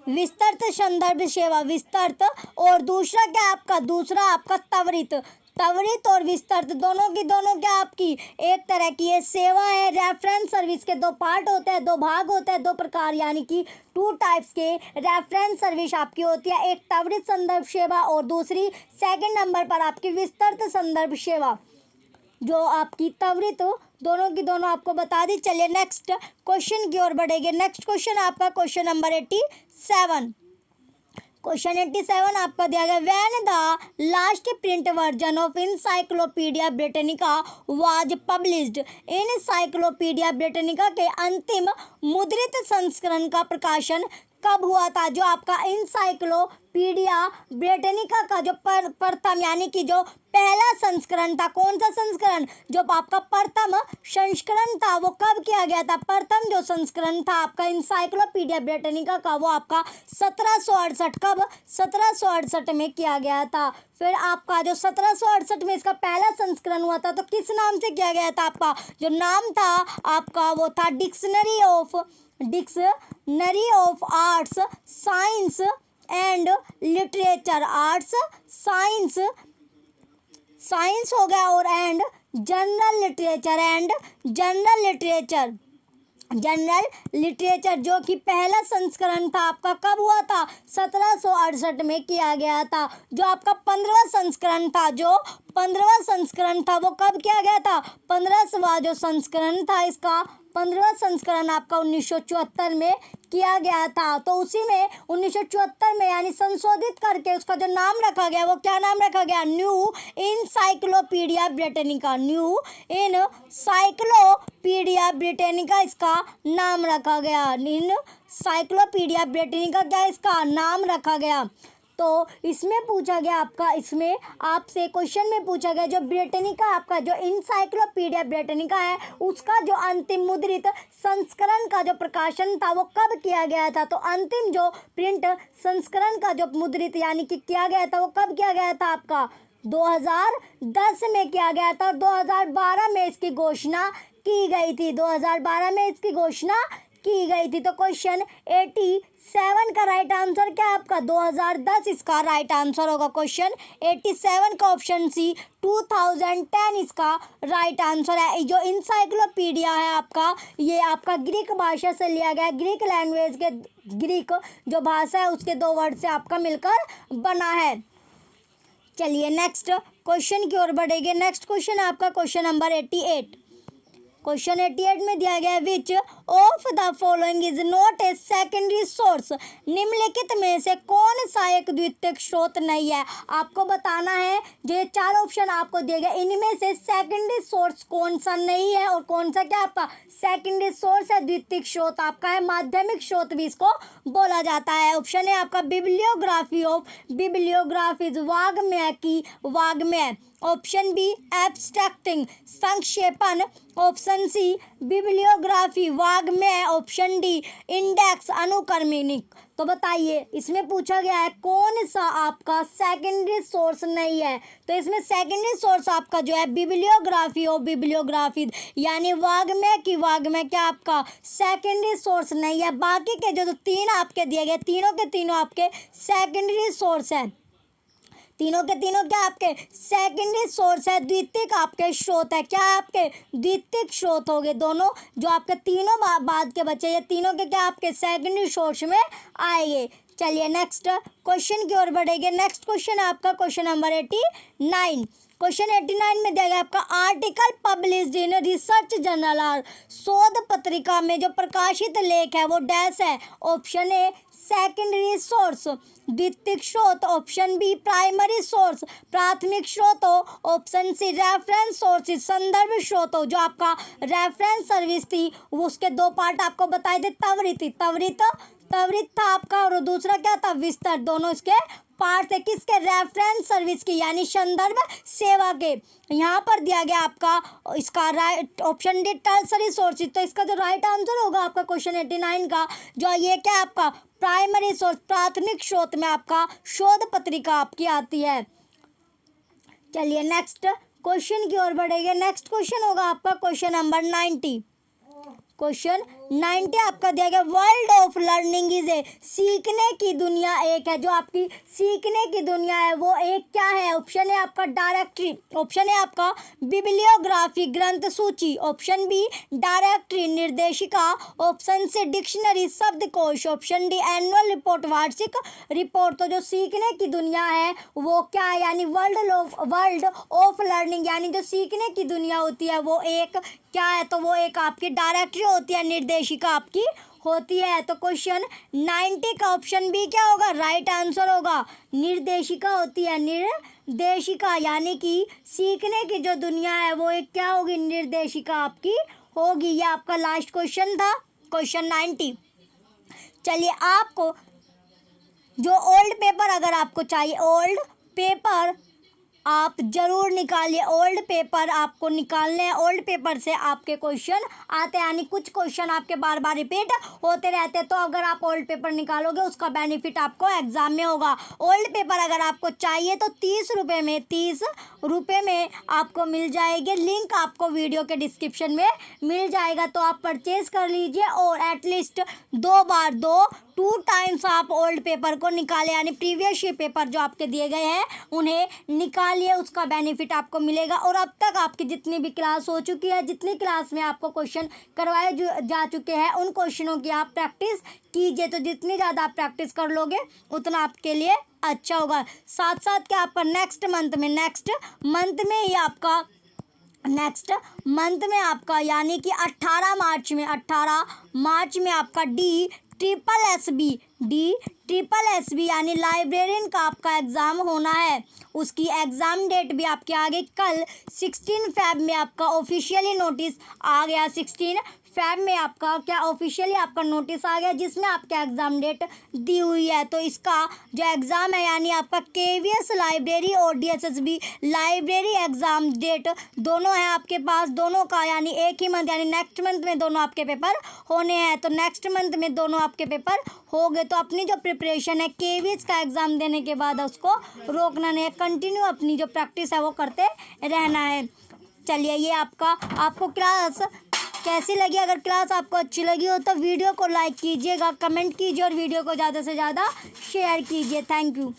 S1: विस्तृत संदर्भ सेवा, विस्तृत। और दूसरा क्या आपका, दूसरा आपका त्वरित, त्वरित और विस्तृत दोनों की दोनों क्या आपकी एक तरह की ये सेवा है। रेफरेंस सर्विस के दो पार्ट होते हैं, दो भाग होते हैं, दो प्रकार यानी कि टू टाइप्स के रेफरेंस सर्विस आपकी होती है। एक त्वरित संदर्भ सेवा और दूसरी सेकंड नंबर पर आपकी विस्तृत संदर्भ सेवा। जो आपकी त्वरित दोनों की दोनों आपको बता दी। चलिए नेक्स्ट क्वेश्चन की ओर बढ़ेंगे। नेक्स्ट क्वेश्चन आपका क्वेश्चन नंबर 87। क्वेश्चन 87 आपका दिया गया, when the last print version of encyclopaedia Britannica was published. Encyclopaedia Britannica के अंतिम मुद्रित संस्करण का प्रकाशन कब हुआ था? जो आपका इनसाइक्लोपीडिया ब्रिटानिका का जो प्रथम यानी कि जो पहला संस्करण था, कौन सा संस्करण? जो आपका प्रथम संस्करण था वो कब किया गया था? प्रथम जो संस्करण था आपका इनसाइक्लोपीडिया ब्रिटानिका का वो आपका 1768 कब? 1768 में किया गया था। फिर आपका जो 1768 में इसका पहला संस्करण हुआ था तो किस नाम से किया गया था? आपका जो नाम था आपका वो था dictionary of arts science and literature. Arts science हो गया और एंड जनरल लिटरेचर जो कि पहला संस्करण था आपका कब हुआ था? 1768 में किया गया था। जो आपका 15वां संस्करण था वो कब किया गया था? 15वां जो संस्करण था इसका 15वां संस्करण आपका 1974 में किया गया था। तो उसी में 1974 में यानी संशोधित करके उसका जो नाम रखा गया वो क्या नाम रखा गया? न्यू इनसाइक्लोपीडिया ब्रिटानिका इसका नाम रखा गया। इनसाइक्लोपीडिया ब्रिटानिका क्या इसका नाम रखा गया। तो इसमें पूछा गया आपका, इसमें आपसे क्वेश्चन में पूछा गया जो ब्रिटानिका आपका जो इनसाइक्लोपीडिया ब्रिटानिका है उसका जो अंतिम मुद्रित संस्करण का जो प्रकाशन था वो कब किया गया था? तो अंतिम जो प्रिंट संस्करण का जो मुद्रित यानी कि किया गया था वो कब किया गया था? आपका 2010 में किया गया था और 2012 में इसकी घोषणा की गई थी। 2012 में इसकी घोषणा की गई थी। तो क्वेश्चन 87 का राइट आंसर क्या है आपका? 2010 इसका राइट आंसर होगा। क्वेश्चन 87 का ऑप्शन सी 2010 इसका राइट आंसर है। जो इंसाइक्लोपीडिया है आपका ये आपका ग्रीक भाषा से लिया गया, ग्रीक लैंग्वेज के ग्रीक जो भाषा है उसके दो वर्ड से आपका मिलकर बना है। चलिए नेक्स्ट क्वेश्चन की ओर बढ़ेंगे। नेक्स्ट क्वेश्चन आपका क्वेश्चन नंबर 88। क्वेश्चन 88 में दिया गया which of the following is not a secondary source. निम्नलिखित में से कौन सा एक द्वितीयक स्रोत नहीं है? आपको बताना है। जो ये चार ऑप्शन आपको दिए गए इनमें से सेकेंडरी सोर्स कौन सा नहीं है और कौन सा क्या आपका सेकेंडरी सोर्स है, द्वितीयक स्रोत आपका है, माध्यमिक स्रोत भी इसको बोला जाता है। ऑप्शन है आपका बिब्लियोग्राफी वाग्मय की वाग्मय। ऑप्शन बी एब्स्ट्रैक्टिंग संक्षेपण। ऑप्शन सी बिब्लियोग्राफी वाग्मय। ऑप्शन डी इंडेक्स अनुक्रमणिक। तो बताइए इसमें पूछा गया है कौन सा आपका सेकेंडरी सोर्स नहीं है? तो इसमें सेकेंडरी सोर्स आपका जो है बिब्लियोग्राफी यानी वाग्मय की वाग्मय क्या आपका सेकेंडरी सोर्स नहीं है। बाकी के जो तीन आपके दिए गए तीनों के तीनों आपके सेकेंडरी सोर्स है। तीनों के तीनों क्या आपके सेकेंडरी सोर्स है, द्वितीयक आपके स्रोत है। क्या आपके द्वितीयक स्रोत हो गए दोनों जो आपके तीनों बाद के बच्चे ये तीनों के क्या आपके सेकेंडरी सोर्स में आएंगे। चलिए नेक्स्ट क्वेश्चन की ओर बढ़ेंगे। नेक्स्ट क्वेश्चन आपका क्वेश्चन नंबर 89। क्वेश्चन 89 में दिया गया आपका article published in research journal are. शोध पत्रिका में जो प्रकाशित लेख है वो डैश है। ऑप्शन ए सेकेंडरी सोर्स द्वितीयक स्रोत। ऑप्शन बी प्राइमरी सोर्स प्राथमिक स्रोत हो। ऑप्शन सी रेफरेंस सोर्स संदर्भ स्रोत हो। जो आपका रेफरेंस सर्विस थी उसके दो पार्ट आपको बताए थे, त्वरित था आपका और दूसरा क्या था विस्तार। दोनों इसके पार्ट थे किसके? रेफरेंस सर्विस की यानी संदर्भ सेवा के। यहाँ पर दिया गया आपका इसका right option D tertiary sources. तो इसका जो राइट आंसर होगा आपका क्वेश्चन 89 का जो ये क्या आपका प्राइमरी सोर्स प्राथमिक स्रोत में आपका शोध पत्रिका आपकी आती है। चलिए नेक्स्ट क्वेश्चन की ओर बढ़ेंगे। नेक्स्ट क्वेश्चन होगा आपका क्वेश्चन नंबर 90। क्वेश्चन 90 आपका दिया गया world of learning is a, सीखने की दुनिया एक है, जो आपकी सीखने की दुनिया है वो एक क्या है? ऑप्शन है आपका डायरेक्टरी, ऑप्शन है आपका बिब्लियोग्राफी ग्रंथ सूची, ऑप्शन बी डायरेक्टरी निर्देशिका, ऑप्शन सी डिक्शनरी शब्दकोश, ऑप्शन डी एनुअल रिपोर्ट वार्षिक रिपोर्ट। तो जो सीखने की दुनिया है वो क्या है? यानी वर्ल्ड ऑफ लर्निंग, यानी जो सीखने की दुनिया होती है वो एक क्या है? तो वो एक आपकी डायरेक्टरी होती है, निर्देशिका आपकी होती है। तो क्वेश्चन 90 का ऑप्शन बी क्या होगा? राइट आंसर होगा, निर्देशिका होती है, निर्देशिका, यानी कि सीखने की जो दुनिया है वो एक क्या होगी? निर्देशिका आपकी होगी। ये आपका लास्ट क्वेश्चन था, क्वेश्चन 90। चलिए आपको जो ओल्ड पेपर अगर आपको चाहिए, ओल्ड पेपर आप ज़रूर निकालिए, ओल्ड पेपर आपको निकालने हैं, ओल्ड पेपर से आपके क्वेश्चन आते हैं, यानी कुछ क्वेश्चन आपके बार बार रिपीट होते रहते हैं। तो अगर आप ओल्ड पेपर निकालोगे उसका बेनिफिट आपको एग्जाम में होगा। ओल्ड पेपर अगर आपको चाहिए तो 30 रुपये में आपको मिल जाएगी, लिंक आपको वीडियो के डिस्क्रिप्शन में मिल जाएगा। तो आप परचेज कर लीजिए और एटलीस्ट 2 टाइम्स आप ओल्ड पेपर को निकालें, यानी प्रीवियस ईयर पेपर जो आपके दिए गए हैं उन्हें निकालिए, उसका बेनिफिट आपको मिलेगा। और अब तक आपकी जितनी भी क्लास हो चुकी है, जितनी क्लास में आपको क्वेश्चन करवाए जा चुके हैं उन क्वेश्चनों की आप प्रैक्टिस कीजिए। तो जितनी ज़्यादा आप प्रैक्टिस कर लोगे उतना आपके लिए अच्छा होगा। साथ साथ क्या आपका नेक्स्ट मंथ में आपका यानी कि 18 मार्च में आपका डी ट्रिपल एस बी यानी लाइब्रेरियन का आपका एग्ज़ाम होना है। उसकी एग्ज़ाम डेट भी आपके आगे कल 16 फ़ेब में आपका ऑफिशियली नोटिस आ गया। 16 फ़ेब में आपका क्या ऑफिशियली आपका नोटिस आ गया जिसमें आपका एग्ज़ाम डेट दी हुई है। तो इसका जो एग्ज़ाम है यानी आपका KVS लाइब्रेरी और DSSB लाइब्रेरी एग्ज़ाम डेट दोनों है आपके पास, दोनों का यानी एक ही मंथ यानी नेक्स्ट मंथ में दोनों आपके पेपर होने हैं। तो नेक्स्ट मंथ में दोनों आपके पेपर हो गए। तो अपनी जो प्रिपरेशन है KVS का एग्ज़ाम देने के बाद उसको रोकना नहीं है, कंटिन्यू अपनी जो प्रैक्टिस है वो करते रहना है। चलिए ये आपको क्लास कैसी लगी? अगर क्लास आपको अच्छी लगी हो तो वीडियो को लाइक कीजिएगा, कमेंट कीजिए और वीडियो को ज़्यादा से ज़्यादा शेयर कीजिए। Thank you.